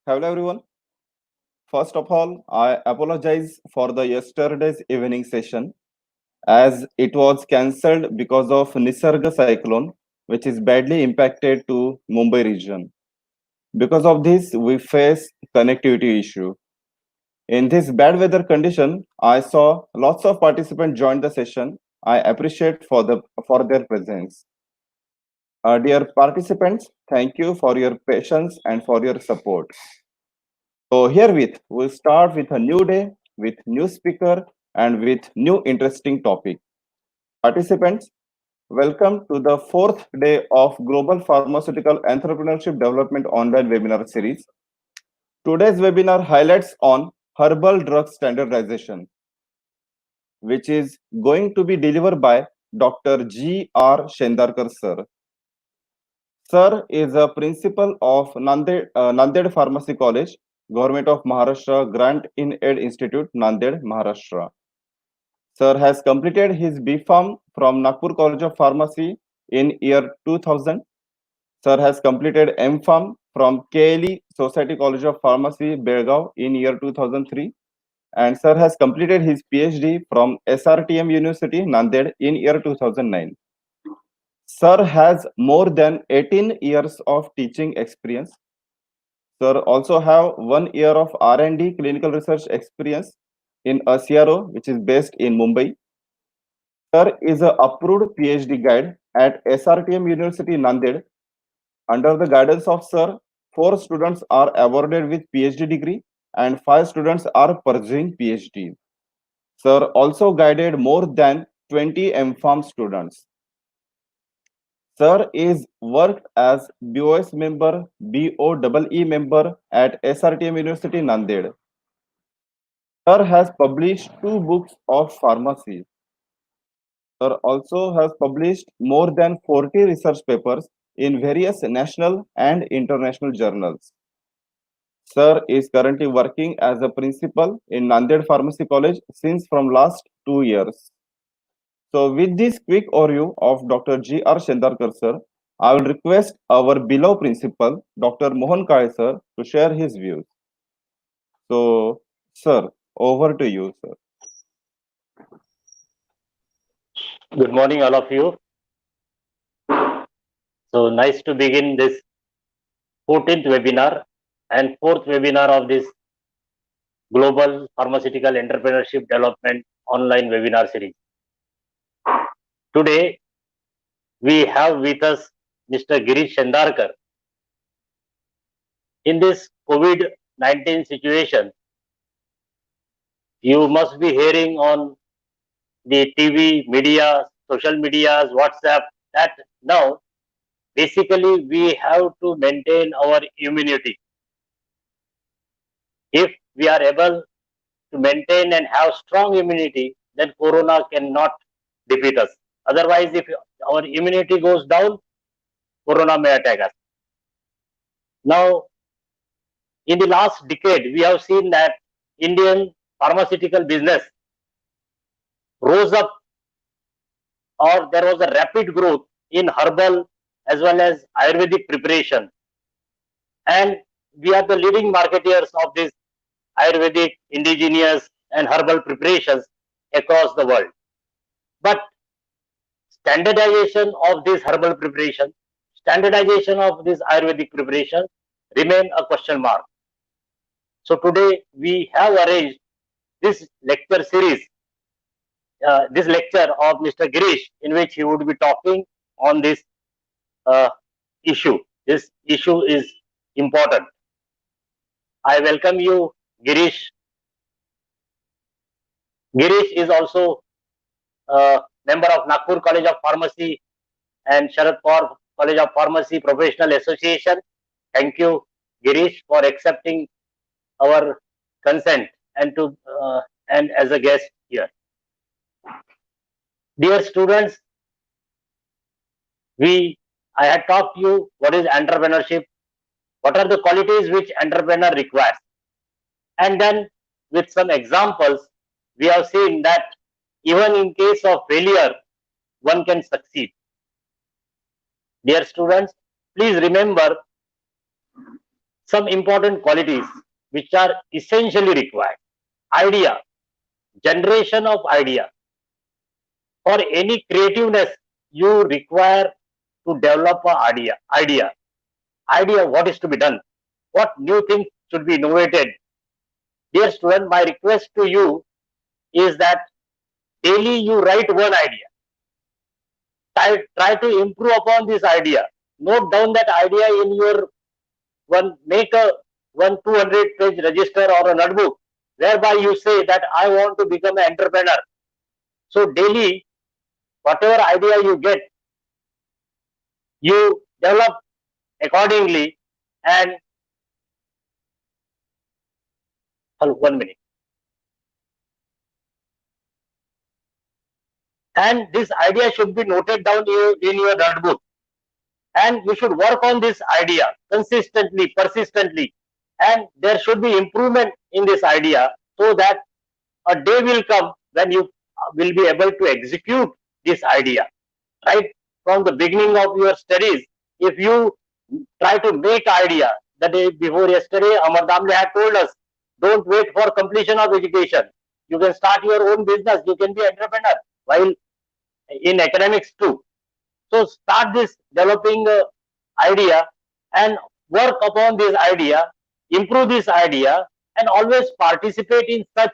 Hello everyone. First of all, I apologize for the yesterday's evening session as it was cancelled because of Nisarga cyclone, which is badly impacted to Mumbai region. Because of this, we face connectivity issue. In this bad weather condition, I saw lots of participants join the session. I appreciate for their presence. Dear participants, thank you for your patience and for your support. So herewith, we'll start with a new day, with new speaker, and with new interesting topic. Participants, welcome to the fourth day of Global Pharmaceutical Entrepreneurship Development Online Webinar Series. Today's webinar highlights on herbal drug standardization, which is going to be delivered by Dr. G.R. Shendarkar sir. Sir is a principal of Nanded Pharmacy College, Government of Maharashtra Grant in Aid Institute, Nanded, Maharashtra. Sir has completed his B.Pharm from Nagpur College of Pharmacy in year 2000. Sir has completed M.Pharm from KLE Society College of Pharmacy, Belgaum in year 2003. And Sir has completed his PhD from SRTM University, Nanded in year 2009. Sir has more than 18 years of teaching experience. Sir also have 1 year of R&D clinical research experience in a CRO which is based in Mumbai. Sir is a approved PhD guide at SRTM University Nanded. Under the guidance of Sir, 4 students are awarded with PhD degree and 5 students are pursuing PhD. Sir also guided more than 20 M.Pharm students. Sir is worked as BOS member, BOEE member at SRTM University Nanded. Sir has published 2 books of pharmacy. Sir also has published more than 40 research papers in various national and international journals. Sir is currently working as a principal in Nanded Pharmacy College since from last 2 years. So with this quick overview of Dr. G.R. Shendarkar sir, I will request our beloved principal, Dr. Mohan Kale sir, to share his views. So, sir, over to you, sir. Good morning, all of you. So nice to begin this 14th webinar and 4th webinar of this Global Pharmaceutical Entrepreneurship Development online webinar series. Today, we have with us Mr. Girish Shendarkar. In this COVID-19 situation, you must be hearing on the TV, media, social medias, WhatsApp, that now basically we have to maintain our immunity. If we are able to maintain and have strong immunity, then corona cannot defeat us. Otherwise, if our immunity goes down, corona may attack us. Now, in the last decade, we have seen that Indian pharmaceutical business rose up, or there was a rapid growth in herbal as well as Ayurvedic preparation. And we are the leading marketeers of this Ayurvedic, indigenous and herbal preparations across the world. But standardization of this herbal preparation, standardization of this Ayurvedic preparation remain a question mark. So today we have arranged this lecture series, this lecture of Mr. Girish, in which he would be talking on this issue. This issue is important. I welcome you, Girish. Girish is also a member of Nagpur College of Pharmacy and Sharad Pawar College of Pharmacy Professional Association. Thank you, Girish, for accepting our consent and as a guest here. Dear students, I had talked to you what is entrepreneurship, what are the qualities which entrepreneur requires, and then with some examples, we have seen that even in case of failure, one can succeed. Dear students, please remember, some important qualities which are essentially required. Idea, generation of idea. For any creativeness, you require to develop an idea what is to be done, what new things should be innovated. Dear student, my request to you is that daily you write one idea. Try to improve upon this idea. Note down that idea in your make a 200-page register or a notebook, whereby you say that I want to become an entrepreneur. So daily, whatever idea you get, you develop accordingly. And 1 minute. And this idea should be noted down in your notebook. And you should work on this idea consistently, persistently. And there should be improvement in this idea, so that a day will come when you will be able to execute this idea. Right from the beginning of your studies, if you try to make idea, the day before yesterday, Amar Damle had told us, don't wait for completion of education. You can start your own business. You can be entrepreneur while in academics too. So start this developing idea and work upon this idea, improve this idea, and always participate in such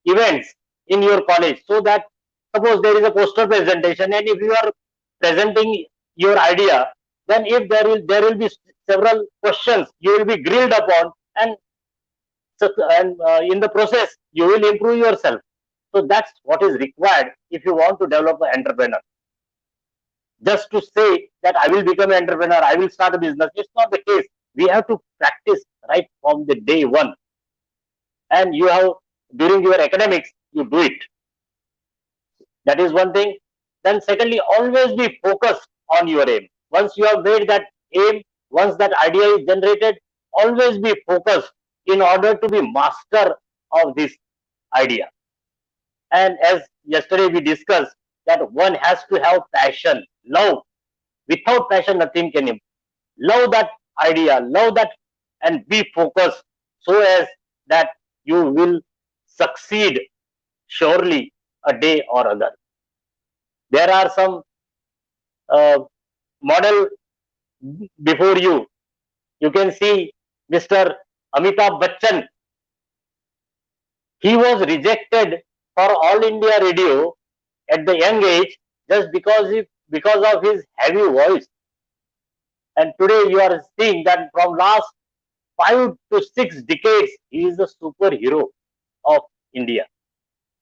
events in your college, so that suppose there is a poster presentation, and if you are presenting your idea, then if there will be several questions you will be grilled upon, and in the process you will improve yourself. So that's what is required if you want to develop an entrepreneur. Just to say that I will become an entrepreneur, I will start a business, it's not the case. We have to practice right from the day one, and you have, during your academics, you do it. That is one thing. Then secondly, always be focused on your aim. Once you have made that aim, once that idea is generated, always be focused in order to be master of this idea. And as yesterday we discussed, that one has to have passion, love. Without passion, nothing can improve. Love that idea, love that, and be focused, so as that you will succeed surely a day or other. There are some model before you. You can see Mr. Amitabh Bachchan. He was rejected for All India Radio at the young age just because of his heavy voice. And today you are seeing that from last 5 to 6 decades, he is the superhero of India,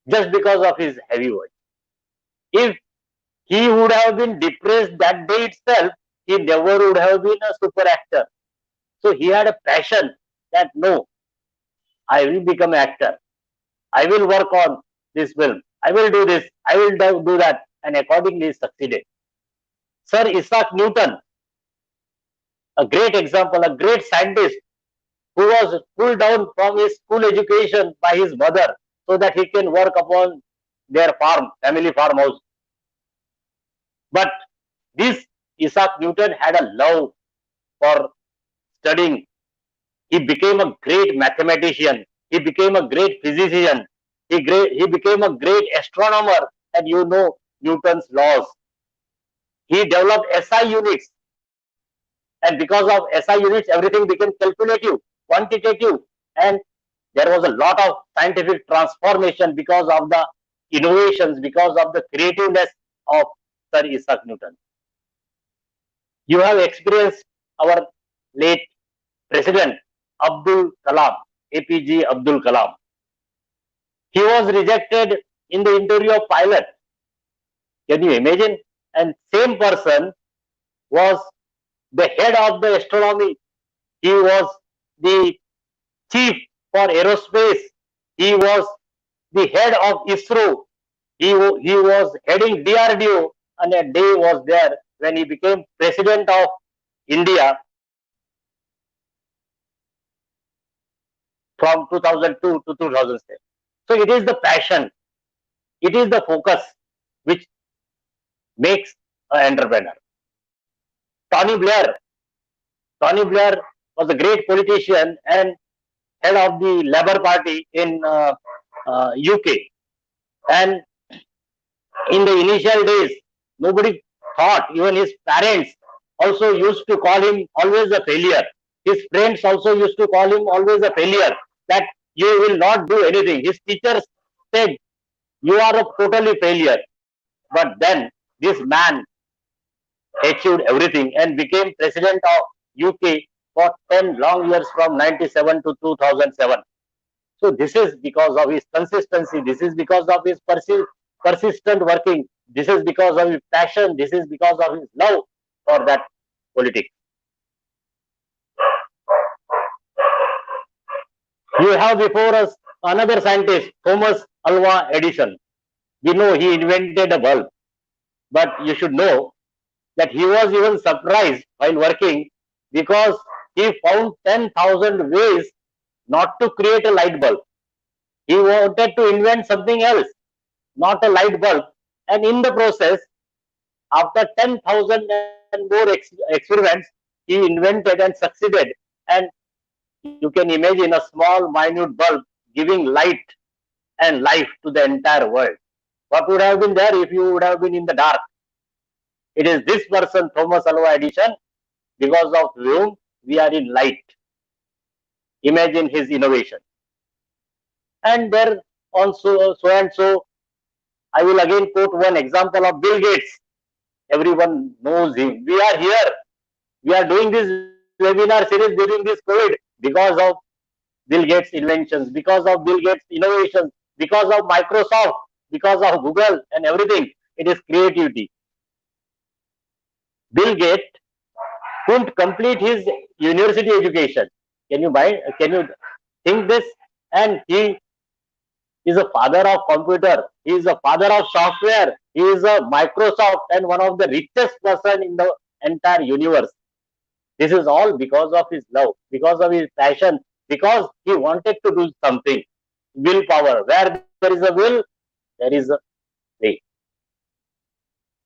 just because of his heavy voice. If he would have been depressed that day itself, he never would have been a super actor. So he had a passion that no, I will become an actor. I will work on this film. I will do this. I will do that. And accordingly succeeded. Sir Isaac Newton, a great example, a great scientist who was pulled down from his school education by his mother so that he can work upon their farm, family farmhouse. But this Isaac Newton had a love for studying. He became a great mathematician. He became a great physician. He became a great astronomer, and you know Newton's laws. He developed SI units, and because of SI units, everything became calculative, quantitative, and there was a lot of scientific transformation because of the innovations, because of the creativeness of Sir Isaac Newton. You have experienced our late President Abdul Kalam, APJ Abdul Kalam. He was rejected in the interview of pilot. Can you imagine? And same person was the head of the astronomy. He was the chief for aerospace. He was the head of ISRO. He was heading DRDO, and a day was there when he became president of India from 2002 to 2007. So it is the passion, it is the focus which makes an entrepreneur. Tony Blair was a great politician and head of the Labour Party in UK. And in the initial days, nobody thought, even his parents also used to call him always a failure. His friends also used to call him always a failure, that you will not do anything. His teachers said, you are a totally failure. But then this man achieved everything and became president of UK for 10 long years from 97 to 2007. So this is because of his consistency. This is because of his persistent working. This is because of his passion. This is because of his love for that politics. You have before us another scientist, Thomas Alva Edison. We know he invented a bulb, but you should know that he was even surprised while working because he found 10,000 ways not to create a light bulb. He wanted to invent something else, not a light bulb. And in the process, after 10,000 and more experiments, he invented and succeeded. And you can imagine a small, minute bulb giving light and life to the entire world. What would have been there if you would have been in the dark? It is this person, Thomas Alva Edison, because of whom we are in light. Imagine his innovation. And there also, so and so, I will again quote one example of Bill Gates. Everyone knows him. We are here. We are doing this webinar series during this COVID because of Bill Gates' inventions, because of Bill Gates' innovations, because of Microsoft, because of Google and everything. It is creativity. Bill Gates couldn't complete his university education. Can you think this? And he is a father of computer. He is a father of software. He is a Microsoft and one of the richest person in the entire universe. This is all because of his love, because of his passion, because he wanted to do something. Willpower. Where there is a will, there is a way.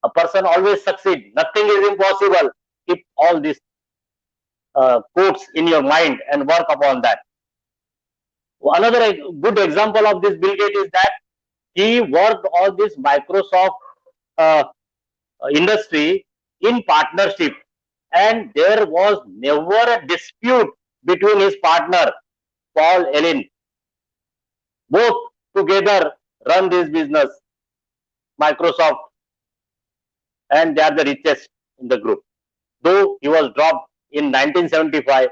A person always succeeds. Nothing is impossible. Keep all these quotes in your mind and work upon that. Another good example of this Bill Gates is that he worked on this Microsoft uh, industry in partnership, and there was never a dispute between his partner Paul Allen. Both together run this business, Microsoft, and they are the richest in the group. Though he was dropped in 1975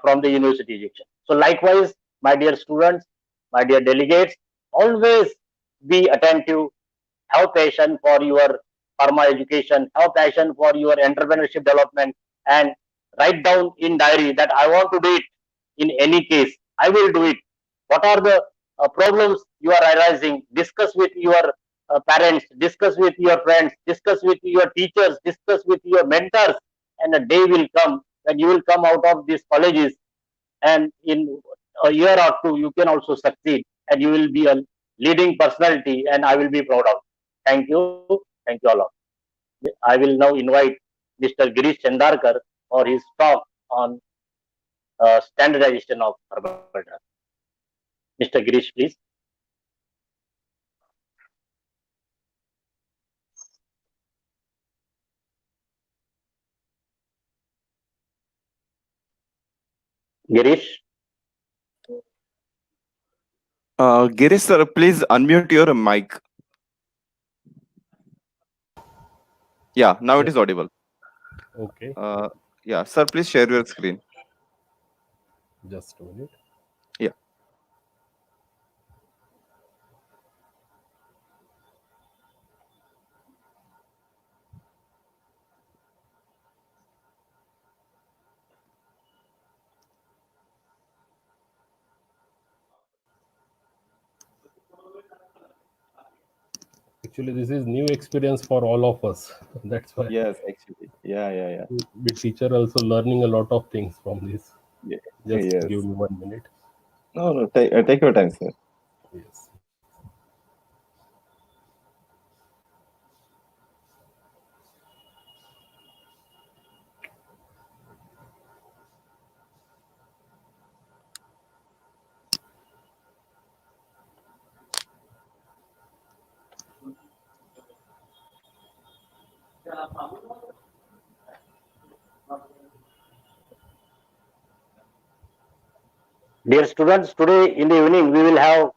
from the university ejection. So likewise, my dear students, my dear delegates, always be attentive, have passion for your pharma education, have passion for your entrepreneurship development, and write down in diary that I want to do it in any case. I will do it. What are the problems you are arising? Discuss with your parents, discuss with your friends, discuss with your teachers, discuss with your mentors, and a day will come when you will come out of these colleges, and in a year or two you can also succeed, and you will be a leading personality, and I will be proud of. Thank you all. I will now invite Mr. Girish Chandarkar for his talk on standardization of herbal drugs. Mr. Girish, please. Girish. Girish sir, please unmute your mic. Yeah, now it is audible. Okay, Yeah, sir, please share your screen. just a minute. Yeah. Actually, this is new experience for all of us. That's why Yes, actually. Yeah. we teacher also learning a lot of things from this. Yeah. Just Yes. give me 1 minute. No, take your time, sir. Yes. Dear students, today in the evening we will have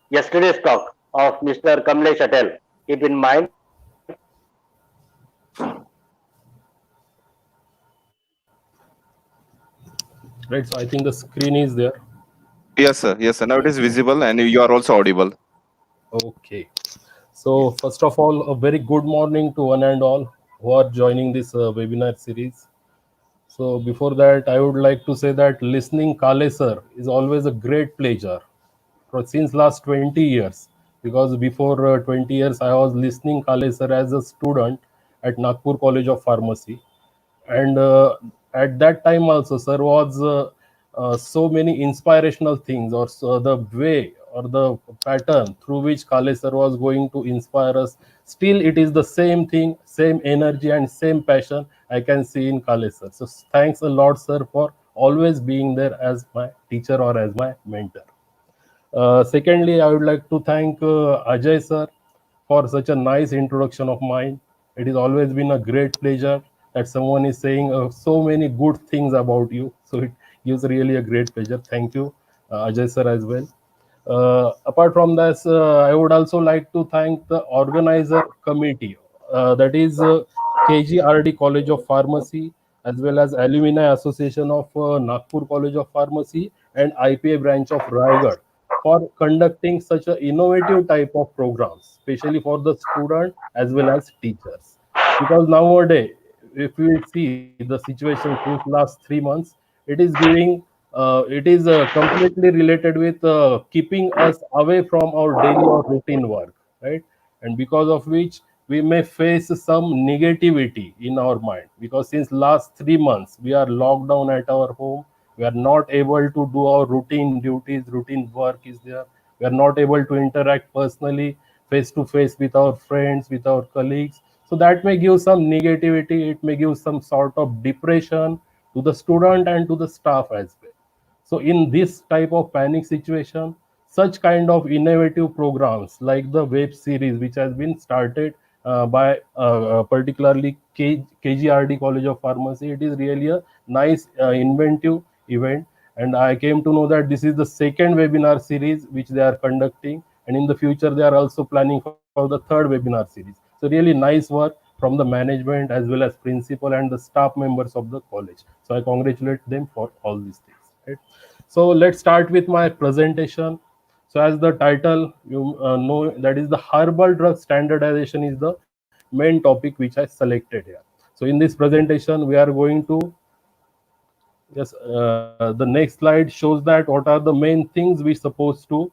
yesterday's talk of Mr. Kamlesh Atel. Keep in mind, Right. So I think the screen is there. Yes, sir. Yes, sir. Now it is visible and you are also audible. Okay. So first of all, a very good morning to one and all who are joining this webinar series. So before that, I would like to say that listening Kale sir is always a great pleasure since last 20 years. Because before 20 years, I was listening Kale sir as a student at Nagpur College of Pharmacy, and at that time also sir was so many inspirational things, or so the way or the pattern through which Kale sir was going to inspire us. Still it is the same thing, same energy and same passion I can see in Kale sir. So thanks a lot sir for always being there as my teacher or as my mentor. Secondly, I would like to thank Ajay sir for such a nice introduction of mine. It has always been a great pleasure that someone is saying so many good things about you. So it gives really a great pleasure. Thank you, Ajay sir, as well. Apart from this, I would also like to thank the organizer committee, that is KGRD College of Pharmacy, as well as Alumni Association of Nagpur College of Pharmacy and IPA branch of Raigad, for conducting such an innovative type of programs, especially for the student as well as teachers. Because nowadays, if we see the situation since last 3 months, it is giving it is completely related with keeping us away from our daily or routine work, right? And because of which we may face some negativity in our mind, because since last 3 months we are locked down at our home. We are not able to do our routine duties, routine work is there. We are not able to interact personally, face to face with our friends, with our colleagues. So that may give some negativity, it may give some sort of depression to the student and to the staff as well. So in this type of panic situation, such kind of innovative programs like the web series which has been started by particularly KGRD College of Pharmacy, it is really a nice inventive event. And I came to know that this is the second webinar series which they are conducting, and in the future they are also planning for the third webinar series. So really nice work from the management as well as principal and the staff members of the college. So I congratulate them for all these things. Right? So let's start with my presentation. So as the title you know, that is the herbal drug standardization is the main topic which I selected here. So in this presentation we are going to, yes, the next slide shows that what are the main things we supposed to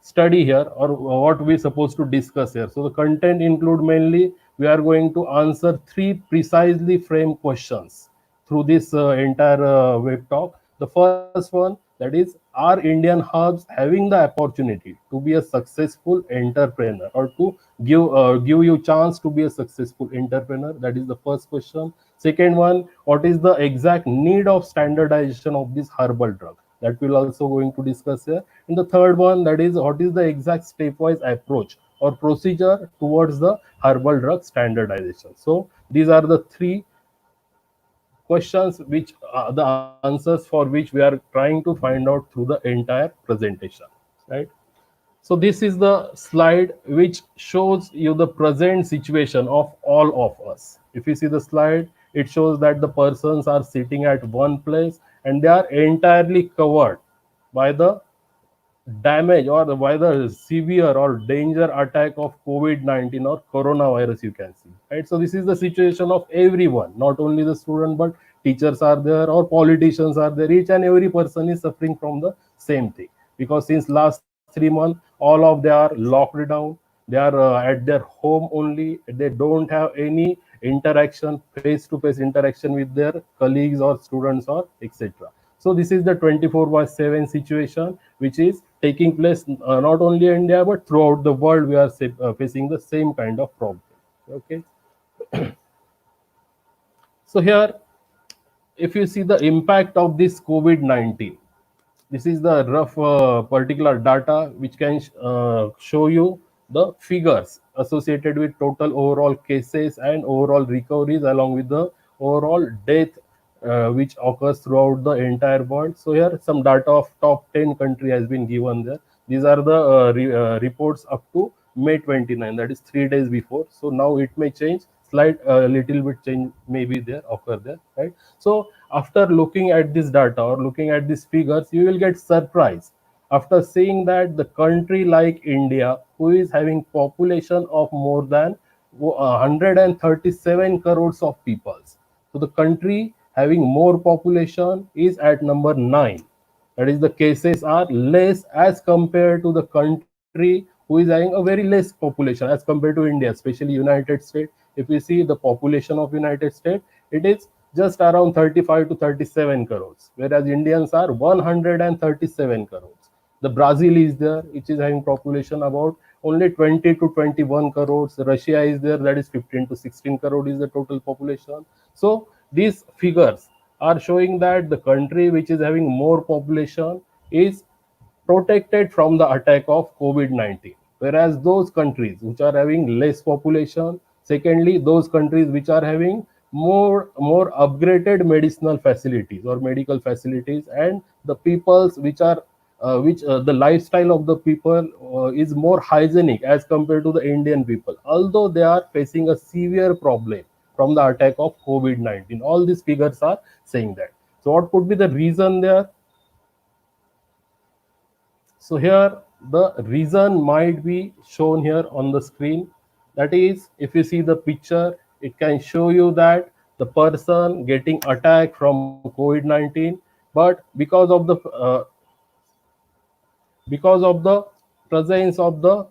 study here, or what we supposed to discuss here. So the content include mainly we are going to answer three precisely framed questions through this entire web talk. The first one, that is, are Indian hubs having the opportunity to be a successful entrepreneur, or to give you chance to be a successful entrepreneur? That is the first question. Second one, what is the exact need of standardization of this herbal drug? That we'll also going to discuss here. And the third one, that is, what is the exact stepwise approach or procedure towards the herbal drug standardization? So these are the three questions which the answers for which we are trying to find out through the entire presentation, right? So this is the slide which shows you the present situation of all of us. If you see the slide, it shows that the persons are sitting at one place and they are entirely covered by the damage or by the severe or danger attack of COVID-19 or coronavirus, you can see, right? So this is the situation of everyone, not only the student, but teachers are there or politicians are there. Each and every person is suffering from the same thing, because since last 3 months all of they are locked down. They are at their home only. They don't have any interaction, face to face interaction with their colleagues or students or etc. So this is the 24/7 situation which is taking place not only in India but throughout the world. We are facing the same kind of problem. Okay. So here, if you see the impact of this COVID-19, this is the rough particular data which can show you the figures associated with total overall cases and overall recoveries, along with the overall death which occurs throughout the entire world. So here some data of top 10 country has been given there. These are the reports up to May 29, that is 3 days before. So now it may change, slight little bit change may be there, occur there, right? So after looking at this data or looking at these figures, you will get surprised after seeing that the country like India, who is having population of more than 137 crores of peoples. So the country having more population is at number 9. That is, the cases are less as compared to the country who is having a very less population as compared to India, especially United States. If we see the population of United States, it is just around 35 to 37 crores, whereas Indians are 137 crores. The Brazil is there, which is having population about only 20 to 21 crores. Russia is there, that is 15 to 16 crore is the total population. So these figures are showing that the country which is having more population is protected from the attack of COVID-19, whereas those countries which are having less population, secondly, those countries which are having more upgraded medicinal facilities or medical facilities, and the peoples which are which the lifestyle of the people is more hygienic as compared to the Indian people, although they are facing a severe problem from the attack of COVID-19. All these figures are saying that. So what could be the reason there? So here the reason might be shown here on the screen. That is, if you see the picture, it can show you that the person getting attacked from COVID-19, but because of the presence of the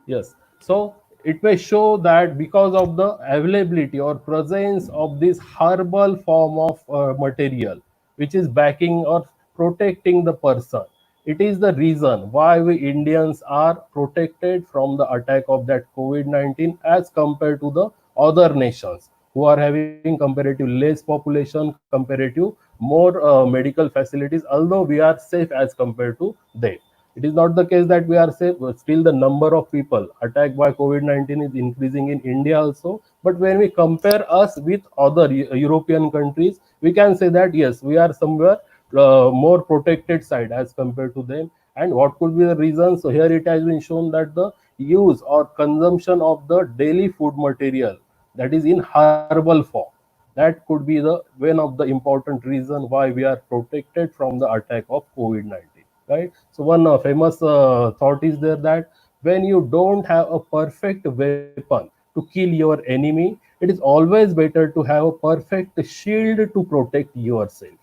yes, so it may show that because of the availability or presence of this herbal form of material which is backing or protecting the person, it is the reason why we Indians are protected from the attack of that COVID-19 as compared to the other nations who are having comparative less population, comparative more medical facilities, although we are safe as compared to them. It is not the case that we are safe, but still the number of people attacked by COVID-19 is increasing in India also. But when we compare us with other European countries, we can say that yes, we are somewhere more protected side as compared to them. And what could be the reason? So here it has been shown that the use or consumption of the daily food material, that is in herbal form, that could be the one of the important reason why we are protected from the attack of COVID-19, right? So one famous thought is there that when you don't have a perfect weapon to kill your enemy, it is always better to have a perfect shield to protect yourself,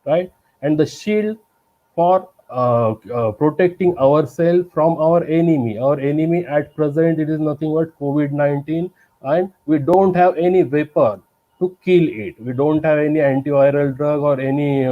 right? And the shield for protecting ourselves from our enemy. Our enemy at present, it is nothing but COVID-19, and we don't have any weapon to kill it. We don't have any antiviral drug or any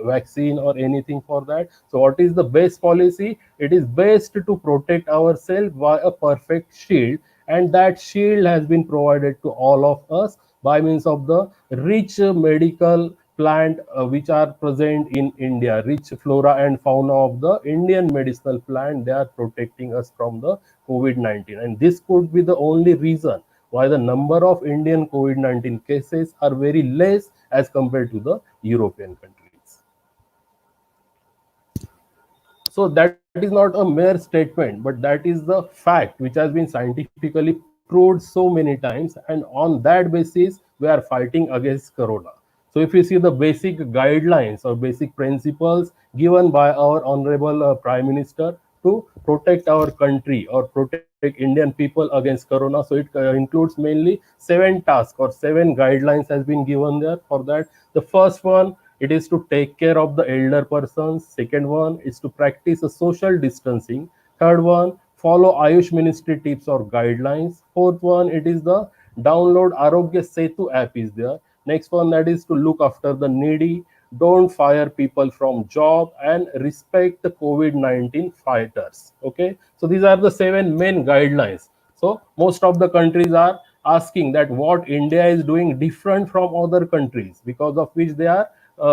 vaccine or anything for that. So what is the best policy? It is best to protect ourselves by a perfect shield, and that shield has been provided to all of us by means of the rich medical plant which are present in India, rich flora and fauna of the Indian medicinal plant. They are protecting us from the COVID-19, and this could be the only reason why the number of Indian COVID-19 cases are very less as compared to the European countries. So that is not a mere statement, but that is the fact which has been scientifically proved so many times, and on that basis we are fighting against corona. So if you see the basic guidelines or basic principles given by our honorable Prime Minister to protect our country or protect Indian people against corona, so it includes mainly 7 tasks or 7 guidelines has been given there for that. The first one, it is to take care of the elder persons. Second one is to practice a social distancing. Third one, follow Ayush Ministry tips or guidelines. Fourth one, it is the download Arogya Setu app is there. Next one, that is to look after the needy, don't fire people from job, and respect the COVID-19 fighters. Okay, so these are the 7 main guidelines. So most of the countries are asking that what India is doing different from other countries, because of which they are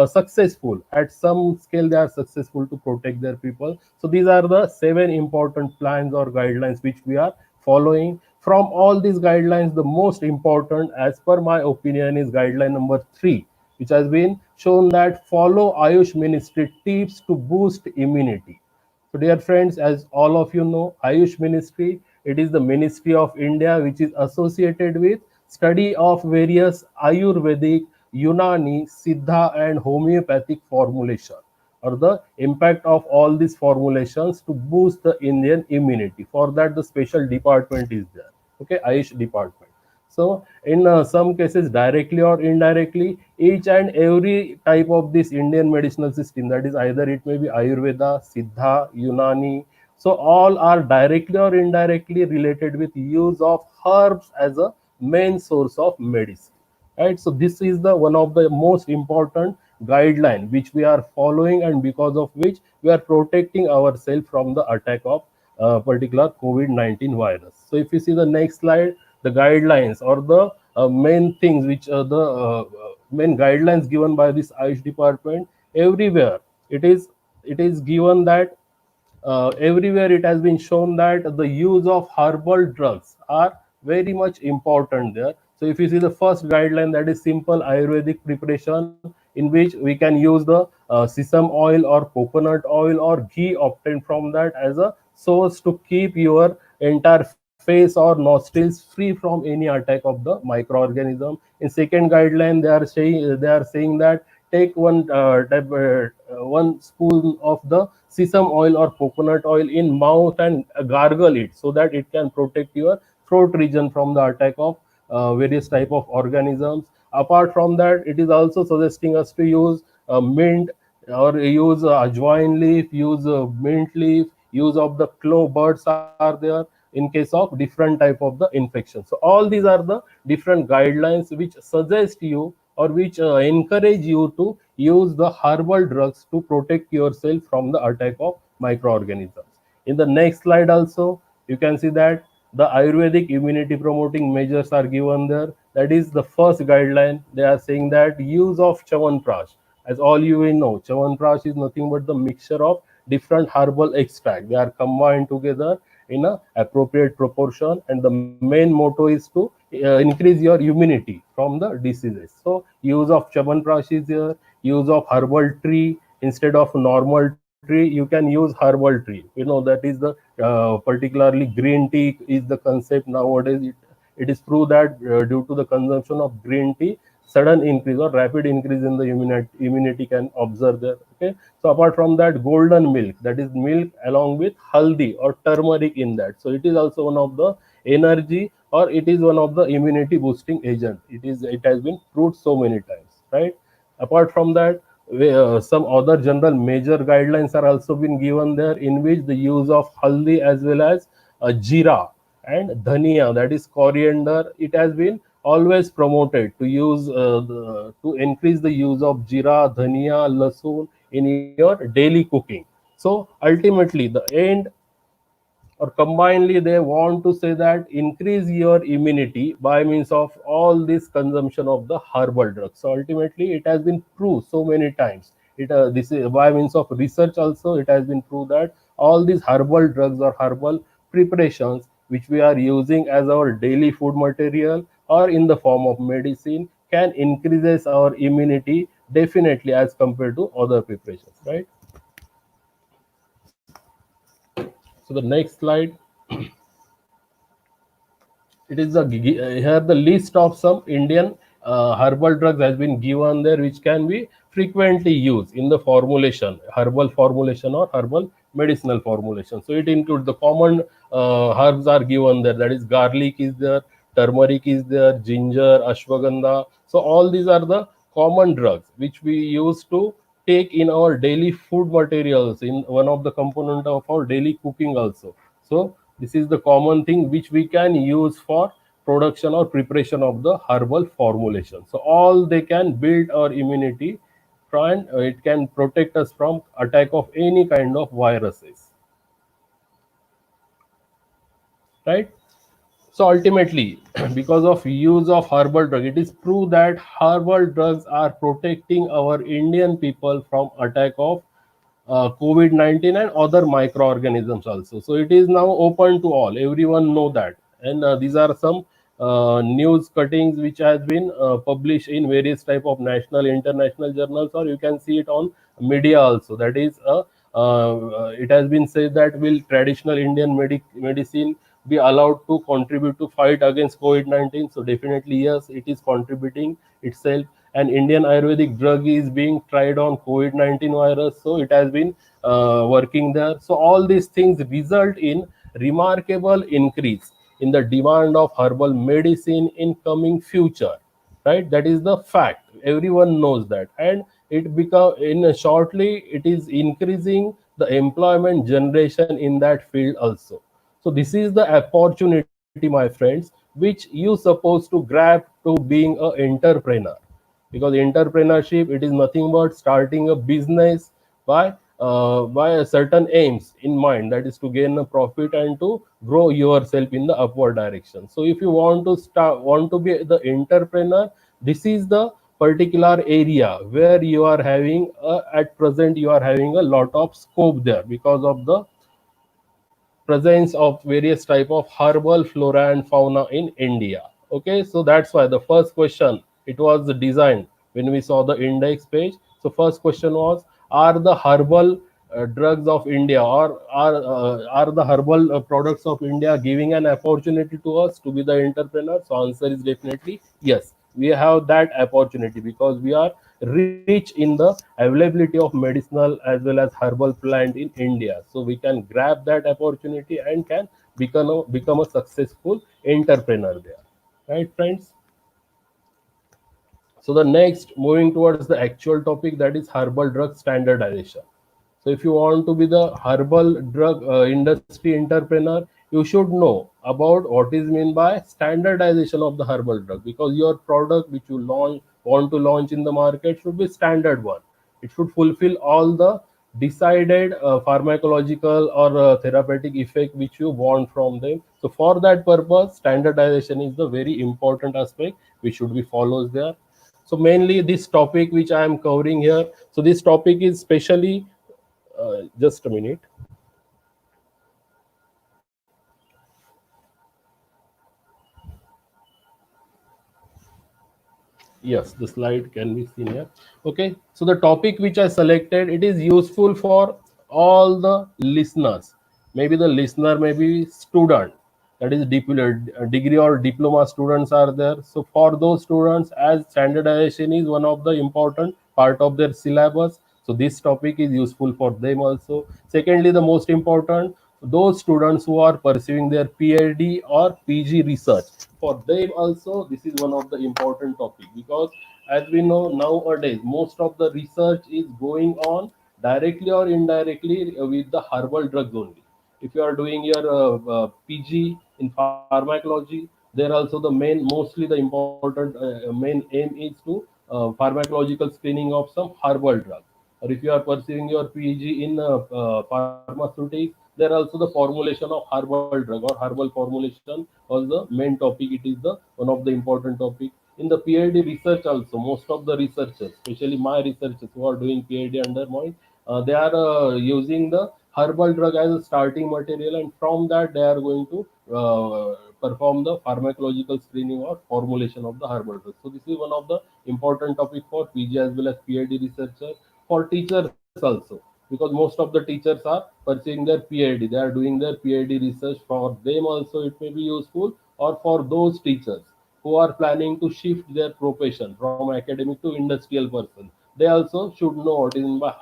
successful at some scale, they are successful to protect their people. So these are the 7 important plans or guidelines which we are following. From all these guidelines, the most important, as per my opinion, is guideline number 3, which has been shown that follow Ayush Ministry tips to boost immunity. So, dear friends, as all of you know, Ayush Ministry, it is the Ministry of India which is associated with study of various Ayurvedic, Unani, Siddha, and homeopathic formulation, or the impact of all these formulations to boost the Indian immunity. For that, the special department is there. Okay, Ayush department. So, in some cases, directly or indirectly, each and every type of this Indian medicinal system, that is either it may be Ayurveda, Siddha, Unani, so all are directly or indirectly related with use of herbs as a main source of medicine. Right. So this is the one of the most important guideline which we are following, and because of which we are protecting ourselves from the attack of particular COVID-19 virus. So if you see the next slide, the guidelines or the main things which the main guidelines given by this Ayush department, everywhere it is given that everywhere it has been shown that the use of herbal drugs are very much important there. So if you see the first guideline, that is simple Ayurvedic preparation, in which we can use the sesame oil or coconut oil or ghee obtained from that as a source to keep your entire face or nostrils free from any attack of the microorganism. In second guideline, they are saying that take one spoon of the sesame oil or coconut oil in mouth and gargle it, so that it can protect your throat region from the attack of various type of organisms. Apart from that, it is also suggesting us to use mint, or use ajwain leaf, use mint leaf, use of the clove buds are there in case of different type of the infection. So all these are the different guidelines which suggest you, or which encourage you to use the herbal drugs to protect yourself from the attack of microorganisms. In the next slide also, you can see that the Ayurvedic immunity promoting measures are given there. That is the first guideline. They are saying that use of Chawanprash. As all you will know, Chawanprash is nothing but the mixture of different herbal extract. They are combined together in a appropriate proportion, and the main motto is to increase your immunity from the diseases. So use of Chawanprash is here, use of herbal tree instead of normal tree, you can use herbal tree. That is the particularly green tea is the concept nowadays. It is true that due to the consumption of green tea, sudden increase or rapid increase in the immunity can observe there. Okay, so apart from that, golden milk, that is milk along with haldi or turmeric in that, so it is also one of the energy, or it is one of the immunity boosting agent. It has been proved so many times, right? Apart from that, some other general major guidelines are also been given there, in which the use of haldi as well as jeera and dhania, that is coriander, it has been always promoted to use to increase the use of jeera, dhania, lasun in your daily cooking. So ultimately the end, or combinedly, they want to say that increase your immunity by means of all this consumption of the herbal drugs. So ultimately it has been proved so many times, this is by means of research also, it has been proved that all these herbal drugs or herbal preparations which we are using as our daily food material or in the form of medicine can increases our immunity definitely as compared to other preparations, right? So the next slide, it is here the list of some Indian herbal drugs has been given there, which can be frequently used in the formulation, herbal formulation or herbal medicinal formulation. So it includes the common herbs are given there, that is garlic is there, turmeric is there, ginger, ashwagandha. So all these are the common drugs which we use to take in our daily food materials, in one of the component of our daily cooking also. So this is the common thing which we can use for production or preparation of the herbal formulation. So all they can build our immunity, and it can protect us from attack of any kind of viruses, right? So ultimately, because of use of herbal drug, it is proved that herbal drugs are protecting our Indian people from attack of COVID-19 and other microorganisms also. So it is now open to all. Everyone know that. and these are some news cuttings which has been published in various type of national international journals, or you can see it on media also. That is it has been said that will traditional Indian medicine be allowed to contribute to fight against COVID-19? So definitely yes, it is contributing itself. An Indian Ayurvedic drug is being tried on COVID-19 virus, so it has been working there. So all these things result in remarkable increase in the demand of herbal medicine in coming future, right? That is the fact, everyone knows that. And it become in shortly it is increasing the employment generation in that field also. So this is the opportunity, my friends, which you supposed to grab to being a entrepreneur. Because entrepreneurship, it is nothing but starting a business by a certain aims in mind, that is to gain a profit and to grow yourself in the upward direction. So if you want to be the entrepreneur, this is the particular area where you are having at present you are having a lot of scope there, because of the presence of various type of herbal flora and fauna in India. Okay, so that's why the first question, it was designed when we saw the index page. So first question was, are the herbal drugs of India, or are the herbal products of India giving an opportunity to us to be the entrepreneur? So answer is definitely yes. We have that opportunity because we are rich in the availability of medicinal as well as herbal plant in India. So we can grab that opportunity and can become a successful entrepreneur there. Right, friends? So the next, moving towards the actual topic, that is herbal drug standardization. So if you want to be the herbal drug industry entrepreneur, you should know about what is mean by standardization of the herbal drug, because your product which you want to launch in the market should be standard one. It should fulfill all the decided pharmacological or therapeutic effect which you want from them. So for that purpose, standardization is the very important aspect which should be follows there. So mainly this topic which I am covering here, so this topic is specially just a minute. Yes, the slide can be seen here. Okay, so the topic which I selected, it is useful for all the listeners. Maybe the listener, maybe student, that is degree or diploma students are there. So for those students, as standardization is one of the important part of their syllabus, so this topic is useful for them also. Secondly, the most important, those students who are pursuing their PhD or PG research, for them also this is one of the important topic, because as we know nowadays most of the research is going on directly or indirectly with the herbal drugs only. If you are doing your PG in pharmacology, there also the main, mostly the important main aim is to pharmacological screening of some herbal drug. Or if you are pursuing your PG in pharmaceutics, there also the formulation of herbal drug or herbal formulation was the main topic. It is the one of the important topic. In the PhD research also, most of the researchers, especially my researchers who are doing PhD under mine, they are using the herbal drug as a starting material, and from that they are going to perform the pharmacological screening or formulation of the herbal drug. So this is one of the important topic for PG as well as PhD researchers. For teachers also, because most of the teachers are pursuing their PhD, they are doing their PhD research. For them also it may be useful, or for those teachers who are planning to shift their profession from academic to industrial person, they also should know what is in by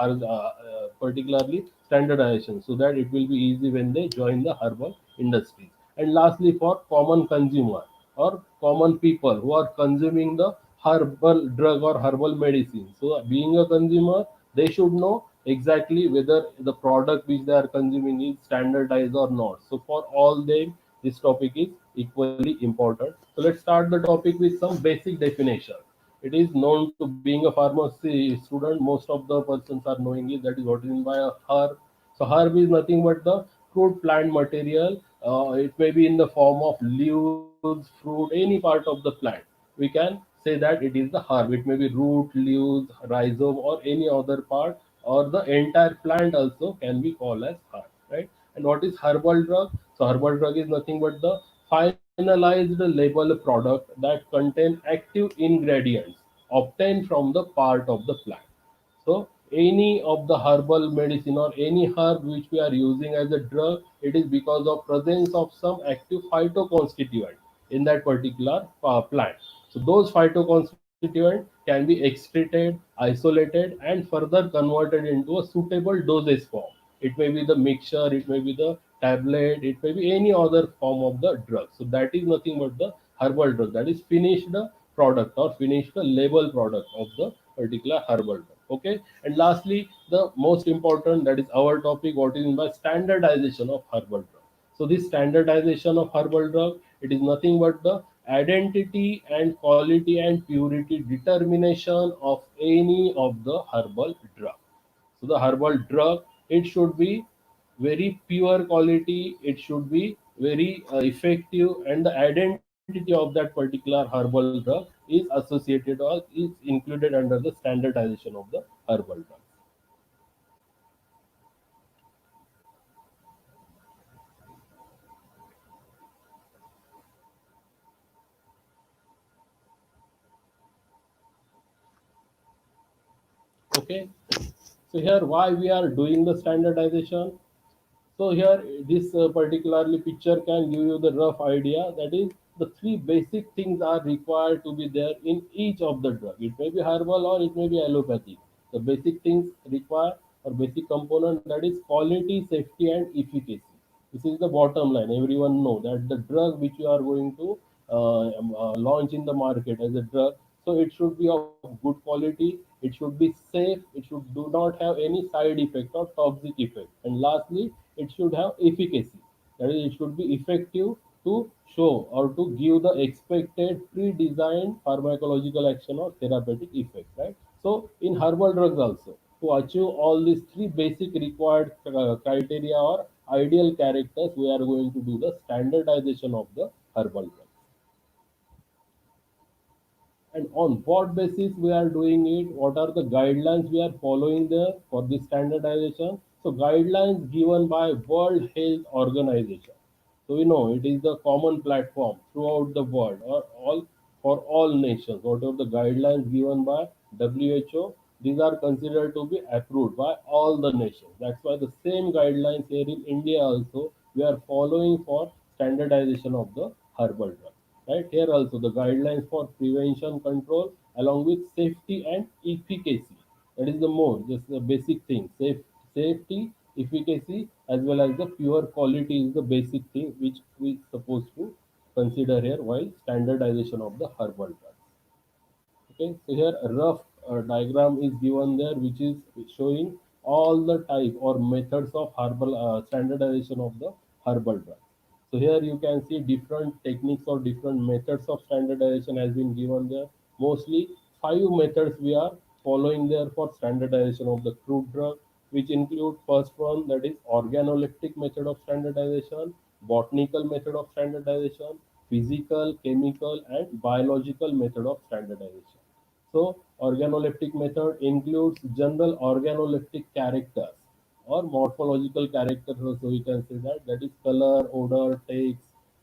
particularly standardization, so that it will be easy when they join the herbal industry. And lastly, for common consumer or common people who are consuming the herbal drug or herbal medicine, so being a consumer, they should know exactly whether the product which they are consuming is standardized or not. So for all them, this topic is equally important. So let's start the topic with some basic definition. It is known to being a pharmacy student, most of the persons are knowing it, that is what is meant by a herb. So herb is nothing but the fruit plant material. It may be in the form of leaves, fruit, any part of the plant. We can say that it is the herb. It may be root, leaves, rhizome, or any other part, or the entire plant also can be called as herb, right? And what is herbal drug? So herbal drug is nothing but the final finalized label product that contain active ingredients obtained from the part of the plant. So any of the herbal medicine or any herb which we are using as a drug, it is because of presence of some active phytoconstituent in that particular plant. So those phytoconstituent can be extracted, isolated, and further converted into a suitable dosage form. It may be the mixture, it may be the tablet, it may be any other form of the drug. So that is nothing but the herbal drug. That is finished product or finished label product of the particular herbal drug. Okay. And lastly, the most important, that is our topic, what is by standardization of herbal drug. So this standardization of herbal drug, it is nothing but the identity and quality and purity determination of any of the herbal drug. So the herbal drug, it should be very pure quality, it should be very effective, and the identity of that particular herbal drug is associated or is included under the standardization of the herbal drug. Okay. So here why we are doing the standardization. So here, this particularly picture can give you the rough idea. That is, the three basic things are required to be there in each of the drug. It may be herbal or it may be allopathic. The basic things required or basic component, that is quality, safety, and efficacy. This is the bottom line. Everyone know that the drug which you are going to launch in the market as a drug, so it should be of good quality, it should be safe, it should do not have any side effect or toxic effect, and lastly, it should have efficacy. That is, it should be effective to show or to give the expected pre-designed pharmacological action or therapeutic effect, right? So in herbal drugs also, to achieve all these three basic required criteria or ideal characters, we are going to do the standardization of the herbal drugs. And on what basis we are doing it, what are the guidelines we are following there for this standardization. So guidelines given by World Health Organization. So we know it is the common platform throughout the world or all for all nations. Whatever the guidelines given by WHO, these are considered to be approved by all the nations. That's why the same guidelines here in India also we are following for standardization of the herbal drug. Right here also the guidelines for prevention control along with safety and efficacy. That is the more just the basic thing. Safety, efficacy, as well as the pure quality is the basic thing which we supposed to consider here while standardization of the herbal drugs. Okay, so here a rough diagram is given there, which is showing all the type or methods of herbal standardization of the herbal drug. So here you can see different techniques or different methods of standardization has been given there. Mostly five methods we are following there for standardization of the crude drug, which include first one, that is organoleptic method of standardization, botanical method of standardization, physical, chemical, and biological method of standardization. So organoleptic method includes general organoleptic characters or morphological characters also we can say that, that is color, odor, taste,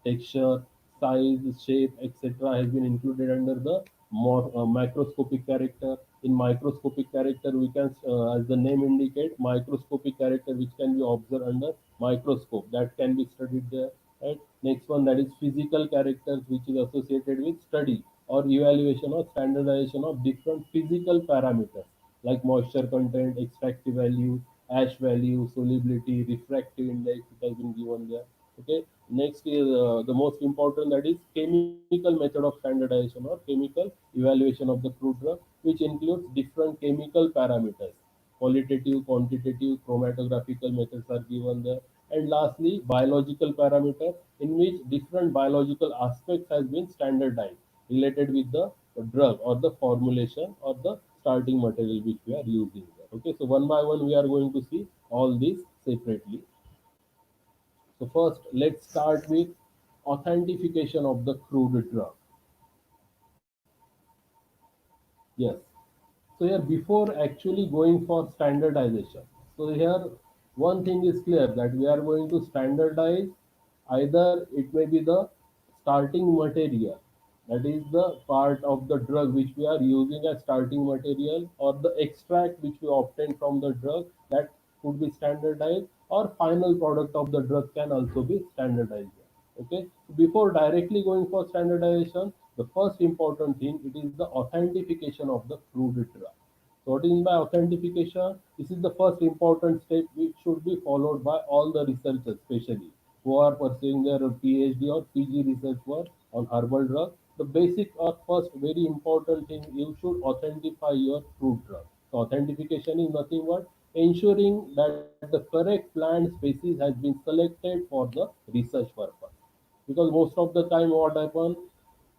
texture, size, shape, etc. has been included under the more macroscopic character. In microscopic character we can as the name indicate, microscopic character which can be observed under microscope, that can be studied there, right? Next one, that is physical characters, which is associated with study or evaluation or standardization of different physical parameters like moisture content, extractive value, ash value, solubility, refractive index, it has been given there. Okay. Next is the most important, that is chemical method of standardization or chemical evaluation of the crude drug, which includes different chemical parameters. Qualitative, quantitative, chromatographical methods are given there. And lastly, biological parameter, in which different biological aspects has been standardized related with the drug or the formulation or the starting material which we are using there. Okay, so one by one we are going to see all these separately. So first, let's start with authentication of the crude drug. Yes. So here before actually going for standardization, so here one thing is clear that we are going to standardize, either it may be the starting material, that is the part of the drug which we are using as starting material, or the extract which we obtain from the drug, that could be standardized, or final product of the drug can also be standardized. Okay, before directly going for standardization, the first important thing, it is the authentication of the crude drug. So what is by authentication? This is the first important step which should be followed by all the researchers, especially who are pursuing their PhD or PG research work on herbal drug. The basic or first very important thing, you should authentify your crude drug. So authentication is nothing but ensuring that the correct plant species has been selected for the research purpose. Because most of the time what happens,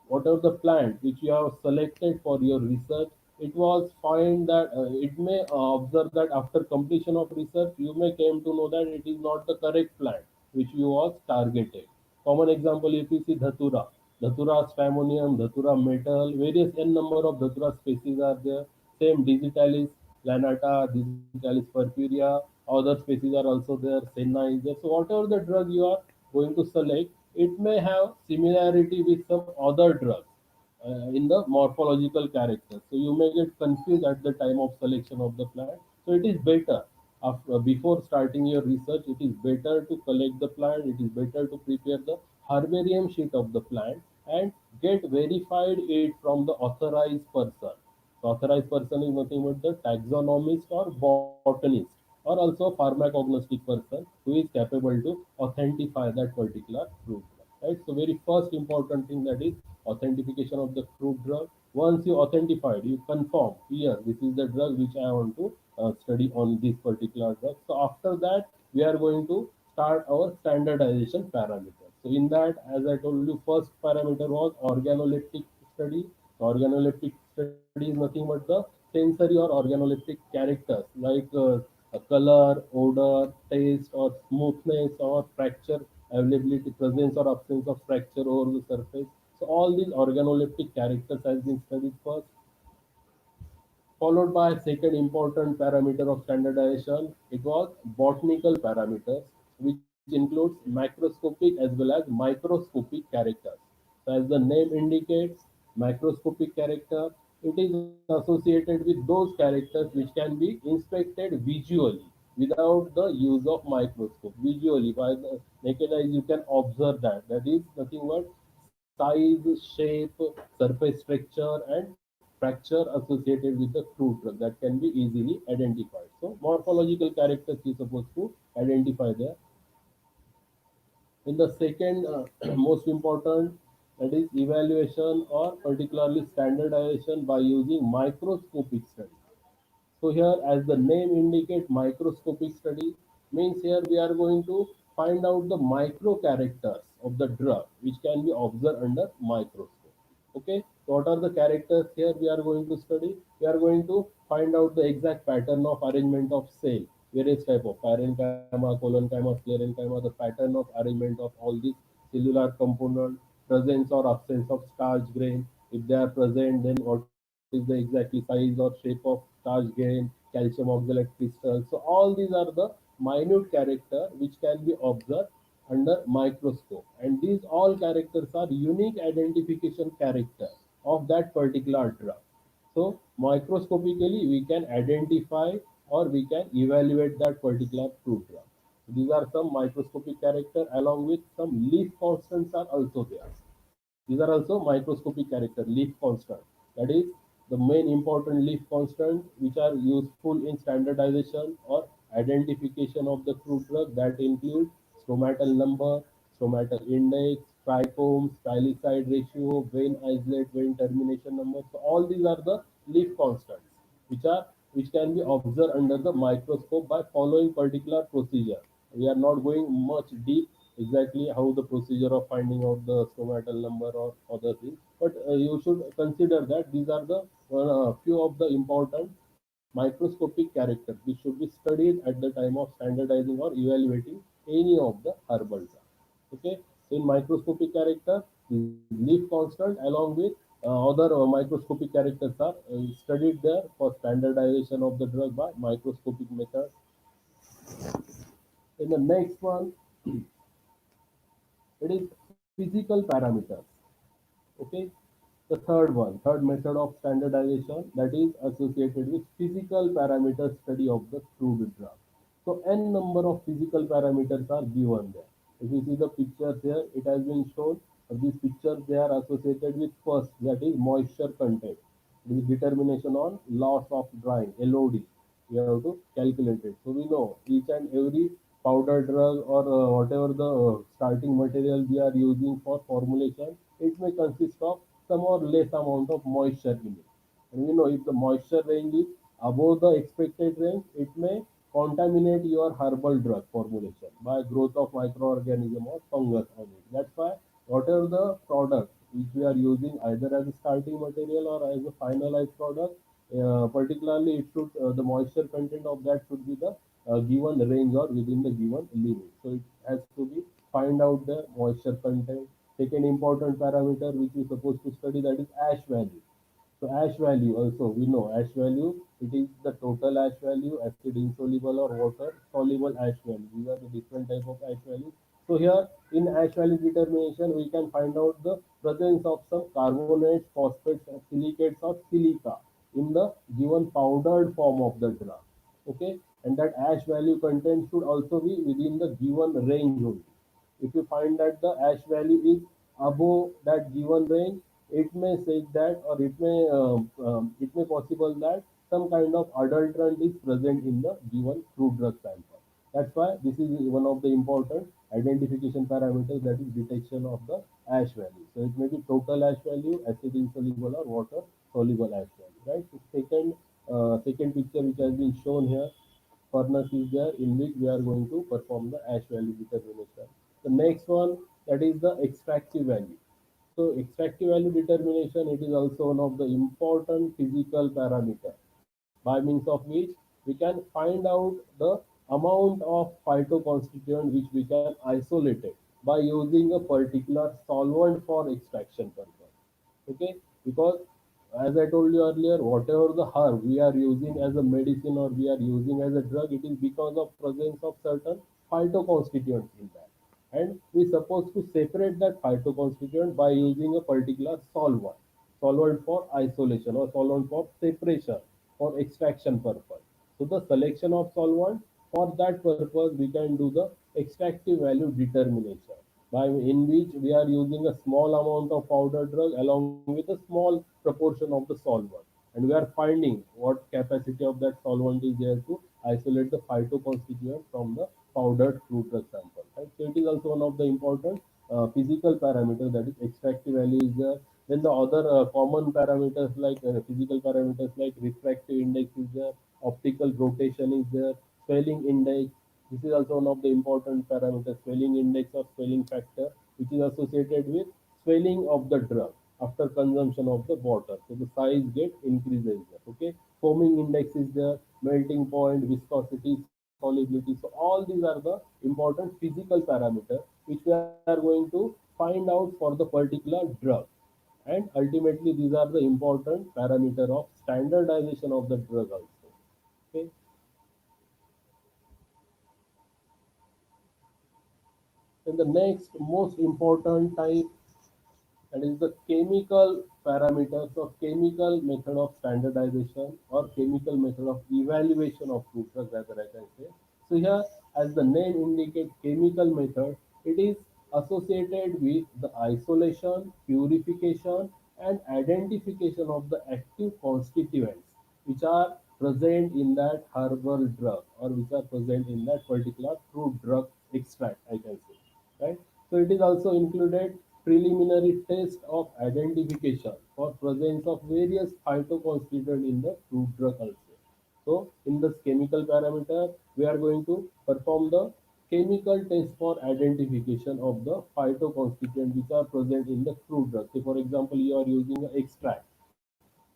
whatever the plant which you have selected for your research, it was find that it may observe that after completion of research you may came to know that it is not the correct plant which you was targeted. Common example, if you see dhatura stramonium, dhatura metal, various n number of dhatura species are there. Same digitalis lanata, digitalis purpurea, other species are also there, senna is there. So whatever the drug you are going to select, it may have similarity with some other drugs in the morphological character. So you may get confused at the time of selection of the plant. So it is better before starting your research, it is better to collect the plant. It is better to prepare the herbarium sheet of the plant and get verified it from the authorized person. The authorized person is nothing but the taxonomist or botanist, or also pharmacognostic person who is capable to authentify that particular fruit. Right? So very first important thing, that is authentication of the crude drug. Once you authentified, you confirm, here this is the drug which I want to study on this particular drug. So after that, we are going to start our standardization parameters. So in that, as I told you, first parameter was organoleptic study. Organoleptic study is nothing but the sensory or organoleptic characters like a color, odor, taste, or smoothness, or fracture availability, presence or absence of fracture over the surface. So all these organoleptic characters has been studied first, followed by second important parameter of standardization. It was botanical parameters, which includes macroscopic as well as microscopic characters. So as the name indicates, macroscopic character, it is associated with those characters which can be inspected visually without the use of microscope. Visually, by the naked eyes, you can observe that. That is nothing but size, shape, surface structure, and fracture associated with the fruit drug that can be easily identified. So morphological characters you supposed to identify there. In the second most important, that is evaluation or particularly standardization by using microscopic study. So here, as the name indicates, microscopic study means here we are going to find out the micro characters of the drug which can be observed under microscope. Okay, so what are the characters here we are going to study? We are going to find out the exact pattern of arrangement of cell, various type of parenchyma, collenchyma, sclerenchyma, the pattern of arrangement of all these cellular components, presence or absence of starch grain. If they are present, then what is the exactly size or shape of starch grain, calcium oxalate crystals. So all these are the minute character which can be observed under microscope, and these all characters are unique identification character of that particular drug. So microscopically we can identify or we can evaluate that particular fruit drug. These are some microscopic character, along with some leaf constants are also there. These are also microscopic character, leaf constant. That is the main important leaf constant which are useful in standardization or identification of the fruit drug, that include stomatal number, stomatal index, trichomes, stylicide ratio, vein isolate, vein termination number. So all these are the leaf constants which can be observed under the microscope by following particular procedure. We are not going much deep exactly how the procedure of finding out the stomatal number or other things, but you should consider that these are the few of the important microscopic characters which should be studied at the time of standardizing or evaluating any of the herbal drugs. Okay, so in microscopic character, the leaf constant along with other microscopic characters are studied there for standardization of the drug by microscopic method. In the next one, it is physical parameters. Okay, the third method of standardization, that is associated with physical parameter study of the crude drug. So n number of physical parameters are given there. If you see the pictures here, it has been shown. These pictures, they are associated with first, that is moisture content. It is determination on loss of drying, LOD. We have to calculate it. So we know each and every powder drug or whatever the starting material we are using for formulation, it may consist of some or less amount of moisture in it. And we know if the moisture range is above the expected range, it may contaminate your herbal drug formulation by growth of microorganism or fungus on it. That's why whatever the product which we are using either as a starting material or as a finalized product, particularly it should the moisture content of that should be the given range or within the given limit. So it has to be find out the moisture content. Second important parameter which we supposed to study, that is ash value. So ash value also, we know ash value, it is the total ash value, acid insoluble or water soluble ash value. These are the different type of ash value. So here in ash value determination, we can find out the presence of some carbonates, phosphates, silicates or silica in the given powdered form of the drug. Okay, and that ash value content should also be within the given range only. If you find that the ash value is above that given range, it may say that, or it may possible that some kind of adulterant is present in the given crude drug sample. That's why this is one of the important identification parameters, that is detection of the ash value. So it may be total ash value, acid insoluble or water soluble ash value, right? So second picture which has been shown here, furnace is there in which we are going to perform the ash value determination. The next one, that is the extractive value. So extractive value determination, it is also one of the important physical parameter by means of which we can find out the amount of phytoconstituent which we can isolate it by using a particular solvent for extraction purpose. Okay, because as I told you earlier, whatever the herb we are using as a medicine or we are using as a drug, it is because of presence of certain phytoconstituents in that, and we supposed to separate that phytoconstituent by using a particular solvent for isolation or solvent for separation for extraction purpose. So the selection of solvent, for that purpose we can do the extractive value determination, by in which we are using a small amount of powder drug along with a small proportion of the solvent, and we are finding what capacity of that solvent is there to isolate the phytoconstituent from the powdered crude drug sample. Right? So it is also one of the important physical parameter, that is extractive value is there. Then the other common parameters like physical parameters like refractive index is there, optical rotation is there, swelling index. This is also one of the important parameters, swelling index or swelling factor, which is associated with swelling of the drug after consumption of the water. So the size get increases there. Okay, foaming index is there, melting point, viscosity, solubility. So all these are the important physical parameter which we are going to find out for the particular drug. And ultimately these are the important parameter of standardization of the drug also. Okay. Then the next most important type, that is the chemical parameters or chemical method of standardization or chemical method of evaluation of food drugs, rather I can say. So here, as the name indicates, chemical method, it is associated with the isolation, purification, and identification of the active constituents which are present in that herbal drug or which are present in that particular fruit drug extract, I can say, right? So it is also included preliminary test of identification for presence of various phytoconstituent in the fruit drug also. So in this chemical parameter, we are going to perform the chemical test for identification of the phytoconstituent which are present in the fruit drug. Say for example, you are using an extract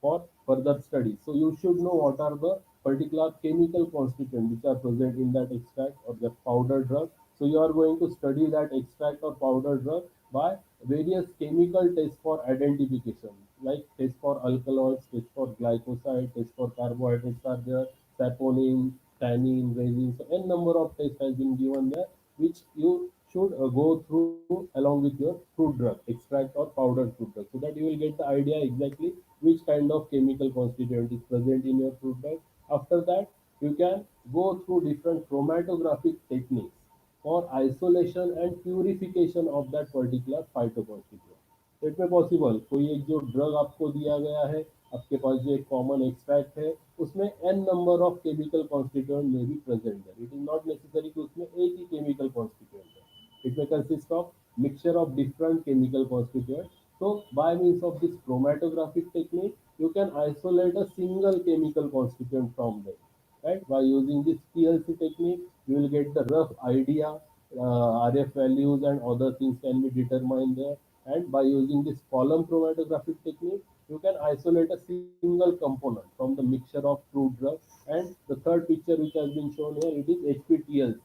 for further study. So you should know what are the particular chemical constituents which are present in that extract or the powder drug. So you are going to study that extract or powder drug by various chemical tests for identification, like test for alkaloids, test for glycoside, test for carbohydrates are there, saponin, tannin, resin. So n number of tests has been given there, which you should go through along with your fruit drug extract or powdered fruit drug, so that you will get the idea exactly which kind of chemical constituent is present in your fruit drug. After that, you can go through different chromatographic techniques for isolation and purification of that particular phytoconstituent. तो it में possible कोई एक जो drug आपको दिया गया है, आपके पास जो एक कॉमन एक्सट्रैक्ट है, उसमें an number of chemical constituent में भी प्रेजेंट है. इट इज नॉट नेसेसरी कि उसमें एक ही केमिकल कॉन्स्टिट्यूएंट है. इट में consist of mixture of different chemical constituents. So by means of this chromatographic technique, you can isolate a single chemical constituent from them. Right? By using this PLC technique, you will get the rough idea. RF values and other things can be determined there. And by using this column chromatographic technique, you can isolate a single component from the mixture of fruit drug. And the third picture which has been shown here, it is HPTLC,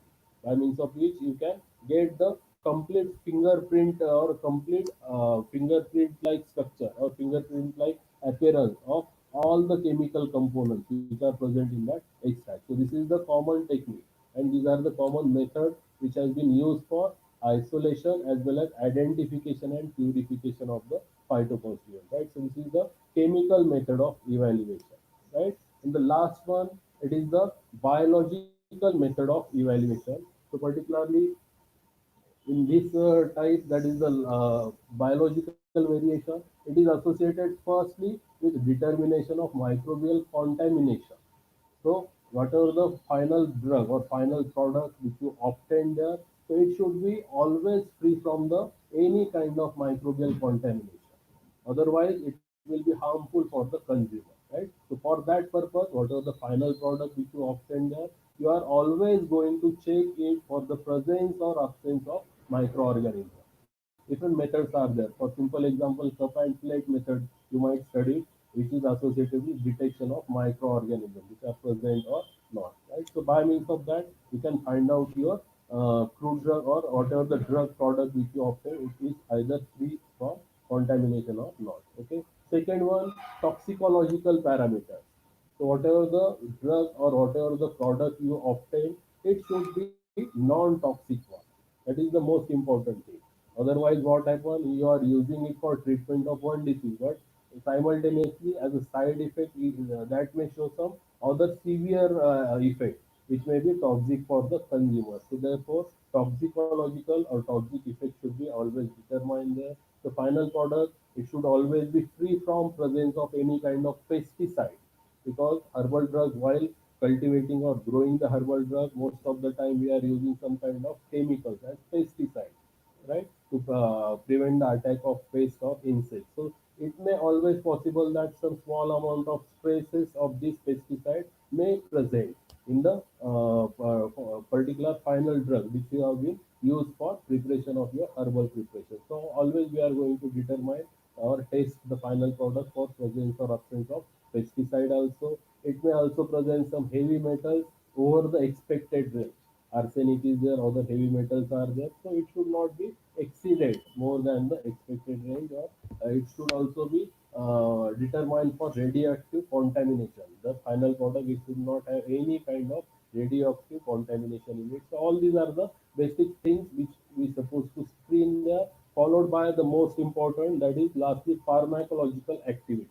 by means of which you can get the complete fingerprint or complete fingerprint like structure or fingerprint like appearance of all the chemical components which are present in that extract. So this is the common technique, and these are the common methods which has been used for isolation as well as identification and purification of the phytoconstituent. Right. So this is the chemical method of evaluation. Right. And the last one, it is the biological method of evaluation. So particularly in this type, that is the biological variation, it is associated firstly with determination of microbial contamination. So whatever the final drug or final product which you obtain there, so it should be always free from the any kind of microbial contamination. Otherwise, it will be harmful for the consumer, right? So for that purpose, whatever the final product which you obtain there, you are always going to check it for the presence or absence of microorganisms. Different methods are there. For simple example, cup and plate method you might study, which is associated with detection of microorganisms which are present or not. Right. So by means of that, you can find out your crude drug or whatever the drug product which you obtain, it is either free from contamination or not. Okay. Second one, toxicological parameters. So whatever the drug or whatever the product you obtain, it should be non-toxic one. That is the most important thing. Otherwise, what happens? You are using it for treatment of one disease, but simultaneously, as a side effect, that may show some other severe effect, which may be toxic for the consumer. So therefore, toxicological or toxic effect should be always determined there. The final product, it should always be free from presence of any kind of pesticide, because herbal drug, while cultivating or growing the herbal drug, most of the time we are using some kind of chemicals as pesticide, right, to prevent the attack of pest or insects. So it may always possible that some small amount of traces of this pesticide may present in the particular final drug which you have been used for preparation of your herbal preparation. So always we are going to determine or test the final product for presence or absence of pesticide also. It may also present some heavy metals over the expected range. Arsenic is there, other heavy metals are there, so it should not be exceeded more than the expected range, or it should also be determined for radioactive contamination. The final product, it should not have any kind of radioactive contamination in it. So all these are the basic things which we supposed to screen there, followed by the most important, that is lastly pharmacological activity.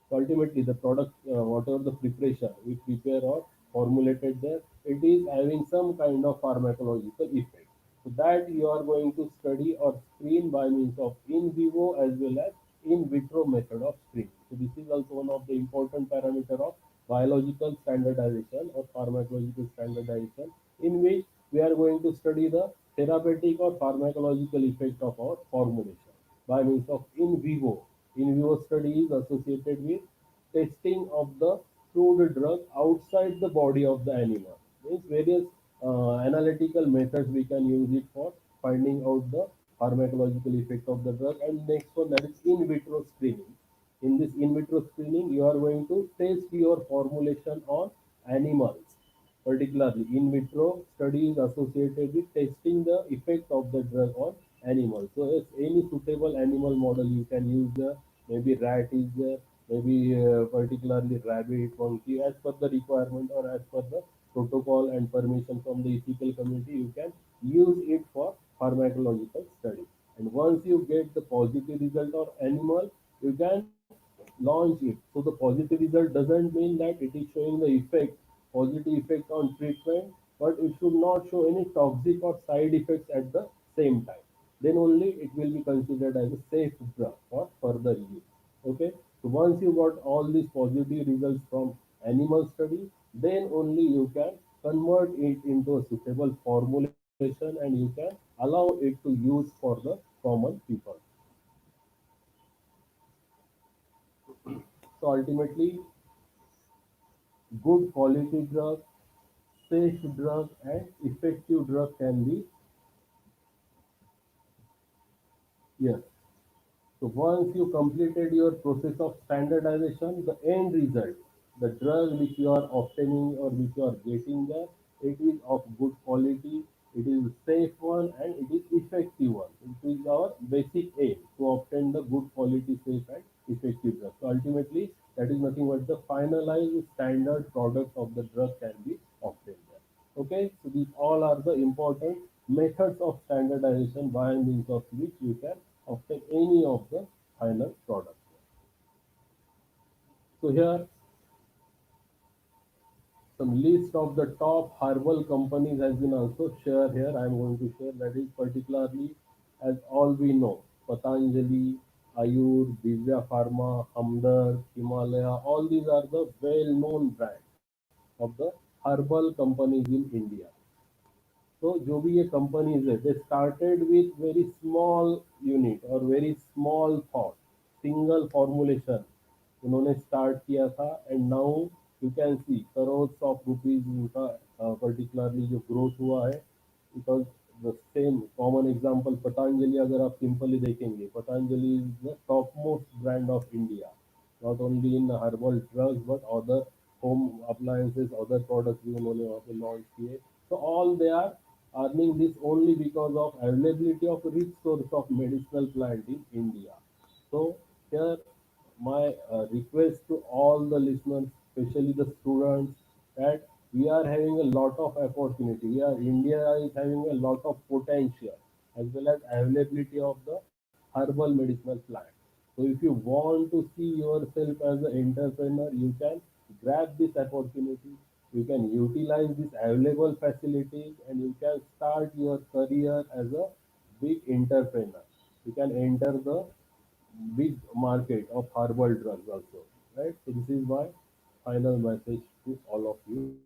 So ultimately, the product, whatever the preparation we prepare or formulated there, it is having some kind of pharmacological effect. So that you are going to study or screen by means of in vivo as well as in vitro method of screening. So this is also one of the important parameter of biological standardization or pharmacological standardization, in which we are going to study the therapeutic or pharmacological effect of our formulation by means of in vivo. In vivo study is associated with testing of the crude drug outside the body of the animal. Means various analytical methods we can use it for finding out the pharmacological effect of the drug. And next one, that is in vitro screening. In this in vitro screening, you are going to test your formulation on animals. Particularly, in vitro study is associated with testing the effect of the drug on animals. So, if any suitable animal model you can use there, maybe rat is there, maybe particularly rabbit, monkey, as per the requirement or as per the protocol and permission from the ethical committee, you can use it for pharmacological study. And once you get the positive result of animal, you can launch it. So the positive result doesn't mean that it is showing the effect, positive effect on treatment, but it should not show any toxic or side effects at the same time. Then only it will be considered as a safe drug for further use. Okay. So once you got all these positive results from animal study, then only you can convert it into a suitable formulation and you can allow it to use for the common people. So ultimately, good quality drug, safe drug, and effective drug can be, yes. So once you completed your process of standardization, the end result, the drug which you are obtaining or which you are getting there, it is of good quality, it is safe one, and it is effective one. It is our basic aim to obtain the good quality, safe and effective drug. So ultimately, that is nothing but the finalized standard product of the drug can be obtained there. Okay, so these all are the important methods of standardization by means of which you can obtain any of the final product. So here some list of the top herbal companies has been also shared here. I am going to share that is particularly as all we know Patanjali, Ayur, Divya Pharma, Hamdard, Himalaya, all these are the well-known brands of the herbal companies in India. तो जो भी ये companies है they started with very small unit और very small thought single formulation उन्होंने start किया था and now you can see crore of rupees उनका पर्टिकुलरली जो ग्रोथ हुआ है because the same common example Patanjali अगर आप सिंपली देखेंगे Patanjali is the top most brand of India not only in herbal drugs but other home appliances, other products भी उन्होंने वहाँ पे लॉन्च किए. So all they are earning this only because of availability of rich source of medicinal plant in India. So here my request to all the listeners, especially the students, that we are having a lot of opportunity. India is having a lot of potential as well as availability of the herbal medicinal plant. So if you want to see yourself as an entrepreneur, you can grab this opportunity. You can utilize these available facilities and you can start your career as a big entrepreneur. You can enter the big market of herbal drugs also, right? So this is my final message to all of you.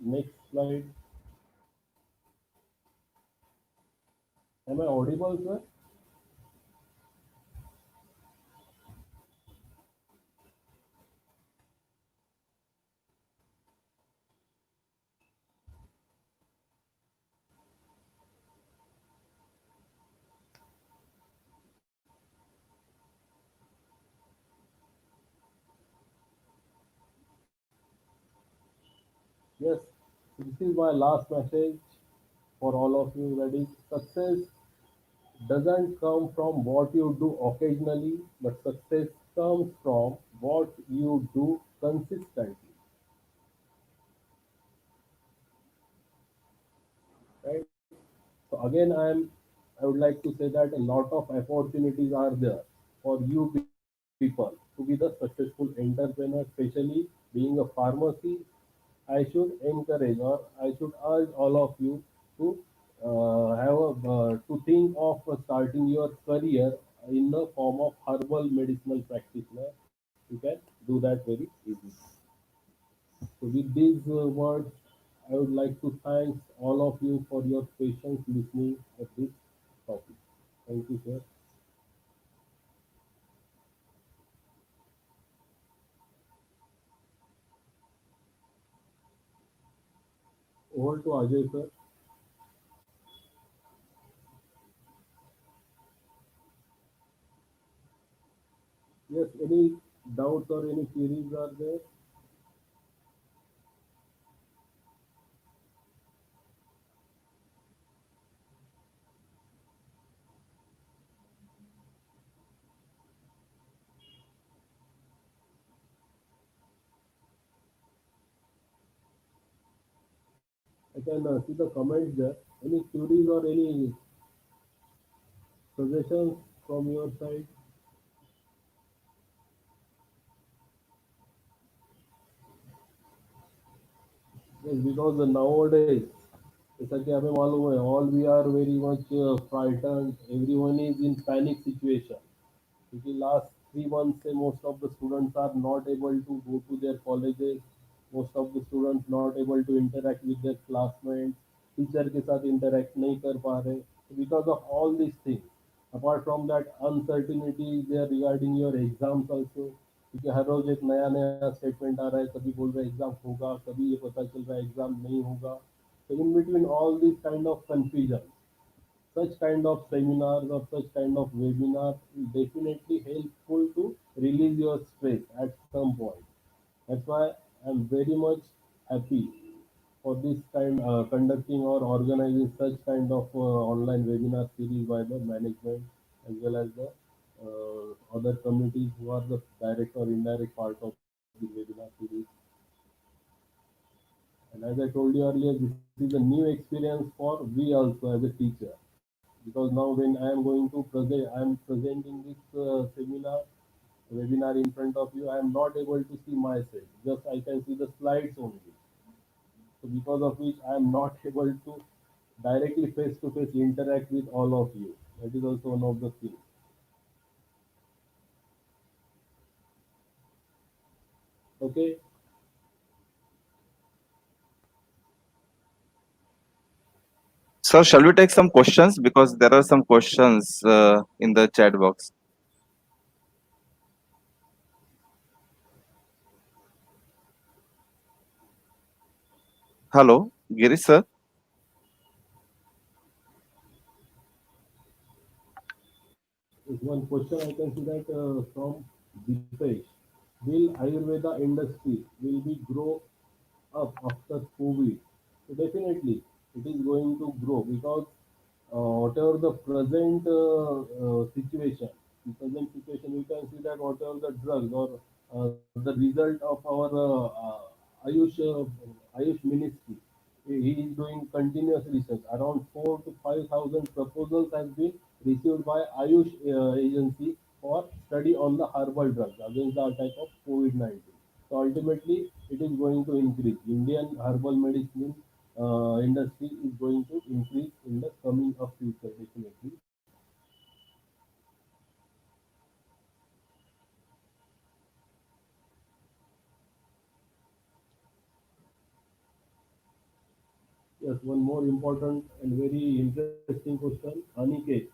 Next slide. Am I audible, sir? Yes. So this is my last message for all of you. That is, success doesn't come from what you do occasionally, but success comes from what you do consistently. Right? So again, I would like to say that a lot of opportunities are there for you people to be the successful entrepreneur, especially being a pharmacy. I should encourage or I should urge all of you to to think of starting your career in the form of herbal medicinal practitioner. You can do that very easily. So with these words, I would like to thank all of you for your patience listening at this topic. Thank you, sir. Over to Ajay, sir. Yes, any doubts or any queries are there? I can see the comments there. Any queries or any suggestions from your side? Yes, because nowadays, जैसा कि हमें मालूम है, all we are very much frightened. Everyone is in panic situation. क्योंकि last 3 months से most of the students are not able to go to their colleges. Most of the students not able to interact with their classmates. Teacher के साथ interact नहीं कर पा रहे. Because of all these things. Apart from that, uncertainty is there regarding your exams also. क्योंकि हर रोज एक नया नया स्टेटमेंट आ रहा है, कभी बोल रहे एग्जाम होगा, कभी ये पता चल रहा है एग्जाम नहीं होगा. So in between all these kind of confusion, such kind of seminars or such kind of webinars will definitely helpful to release your stress at some point. That's why I'm very much happy for this kind conducting or organizing such kind of online webinar series by the management as well as the other committees who are the direct or indirect part of the webinar series. And as I told you earlier, this is a new experience for we also as a teacher, because now when I am going to present, I am presenting this webinar in front of you. I am not able to see myself. Just I can see the slides only. So because of which I am not able to directly face to face interact with all of you. That is also one of the things. Okay. So shall we take some questions, because there are some questions in the chat box. Hello, Girish sir. Is one question I can see that from Dipesh. Will Ayurveda industry will be grow up after COVID? So definitely it is going to grow, because whatever the present situation, you can see that whatever the drugs or the result of our Ayush Ayush ministry, he is doing continuous research. Around 4 to 5,000 proposals has been received by Ayush agency for study on the herbal drugs against the attack of COVID-19. So ultimately, it is going to increase. Indian herbal medicine industry is going to increase in the coming of future, definitely. Yes, one more important and very interesting question, Aniket.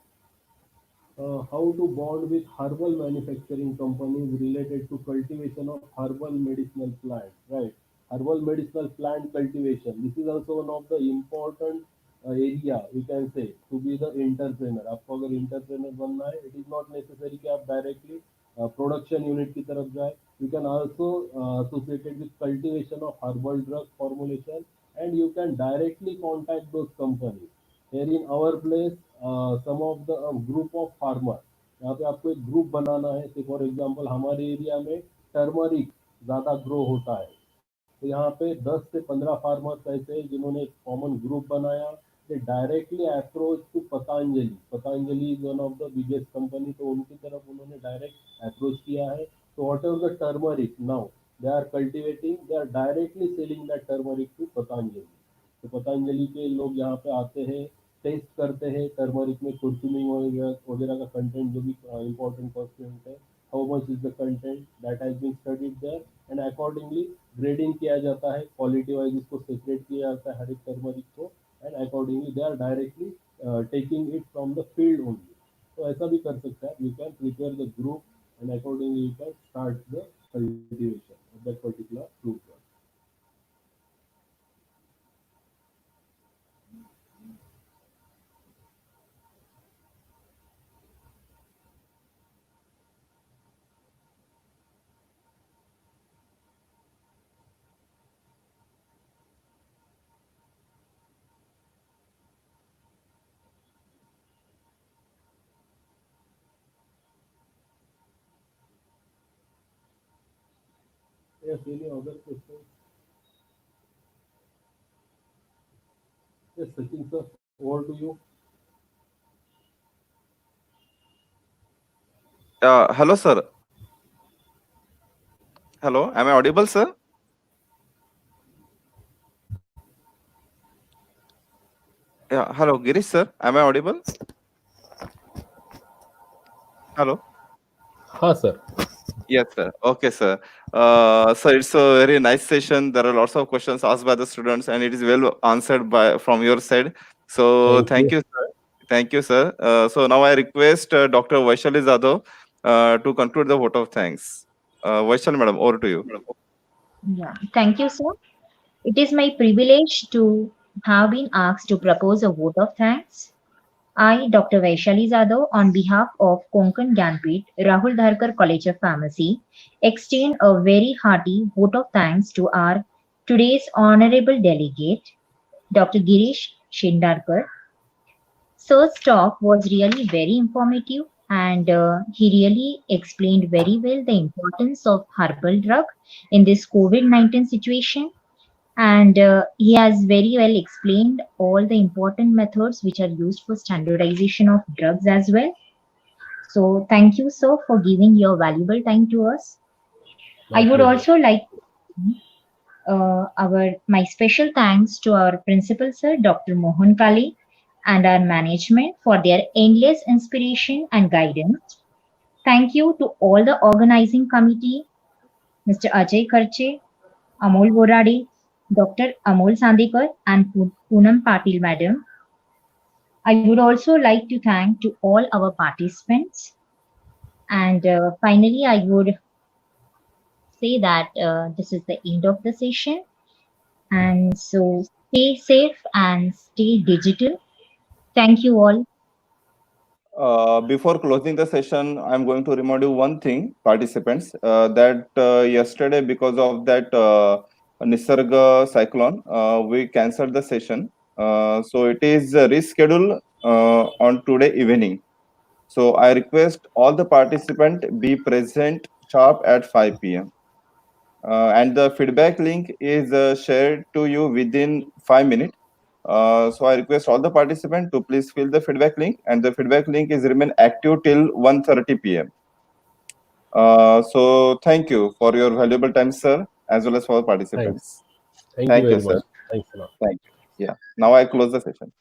How to bond with herbal manufacturing companies related to cultivation of herbal medicinal plants, right? Herbal medicinal plant cultivation. This is also one of the important area, we can say, to be the entrepreneur. आपको अगर entrepreneur बनना है, it is not necessary कि आप directly production unit की तरफ जाए. You can also associated with cultivation of herbal drug formulation, and you can directly contact those companies. Here in our place, some of the group of farmer, यहाँ पे आपको एक group बनाना है. तो for example हमारे एरिया में turmeric ज़्यादा grow होता है, तो यहाँ पे 10 से 15 फार्मर्स ऐसे हैं जिन्होंने एक कॉमन ग्रुप बनाया. They directly approach to Patanjali. Patanjali is one of the biggest company, तो उनकी तरफ उन्होंने डायरेक्ट अप्रोच किया है. तो whatever the turmeric now they are cultivating, they are directly selling the turmeric to Patanjali. तो पतंजलि के लोग यहाँ पे आते हैं, टेस्ट करते हैं टर्मरिक में कुर्कुमिन वगैरह का कंटेंट, जो भी इंपॉर्टेंट कॉन्स्टिट्यूएंट है, how much is the content that has been studied there, and accordingly grading किया जाता है, क्वालिटी वाइज इसको सेपरेट किया जाता है हर एक टर्मरिक को, and accordingly they are directly taking it from the field only. तो ऐसा भी कर सकता है. You can prepare the group and accordingly you can start the cultivation of that particular fruit. Yes, any other questions? Yes, Sachin sir, over to you. Hello, sir. Hello, am I audible, sir? Yeah, hello, Girish, sir. Am I audible? Hello. Ha, sir. Yes, sir. Okay, sir. So it's a very nice session. There are lots of questions asked by the students, and it is well answered by from your side. So Thank thank you. you, sir. Thank you, sir. So now I request Dr. Vaishali Zadav to conclude the vote of thanks. Vaishali, madam, over to you. Yeah, thank you, sir. It is my privilege to have been asked to propose a vote of thanks. I, Dr. Vaishali Zadav, on behalf of Konkan Gyanpith, Rahul Dharkar College of Pharmacy, extend a very hearty vote of thanks to our today's honorable delegate, Dr. Girish Shindarkar. Sir's talk was really very informative and he really explained very well the importance of herbal drug in this COVID-19 situation. And he has very well explained all the important methods which are used for standardization of drugs as well. So thank you, sir, for giving your valuable time to us. My I would pleasure. also like our my special thanks to our principal sir, Dr. Mohan Kale, and our management for their endless inspiration and guidance. Thank you to all the organizing committee, Mr. Ajay Kharche, Amol Borade, Dr. Amol Sandekar, and Poonam Patil Madam. I would also like to thank to all our participants. And finally, I would say that this is the end of the session. And so stay safe and stay digital. Thank you all. Before closing the session, I'm going to remind you one thing, participants, that yesterday, because of that Nisarga cyclone, we cancelled the session. So it is rescheduled on today evening. So I request all the participants be present sharp at 5 p.m. And the feedback link is shared to you within 5 minutes. So I request all the participants to please fill the feedback link, and the feedback link is remain active till 1:30 p.m. So thank you for your valuable time, sir, as well as for Thanks. participants. Thank you Thank you, very sir. much. Thanks a lot. Thank you. Yeah. Now I close the session.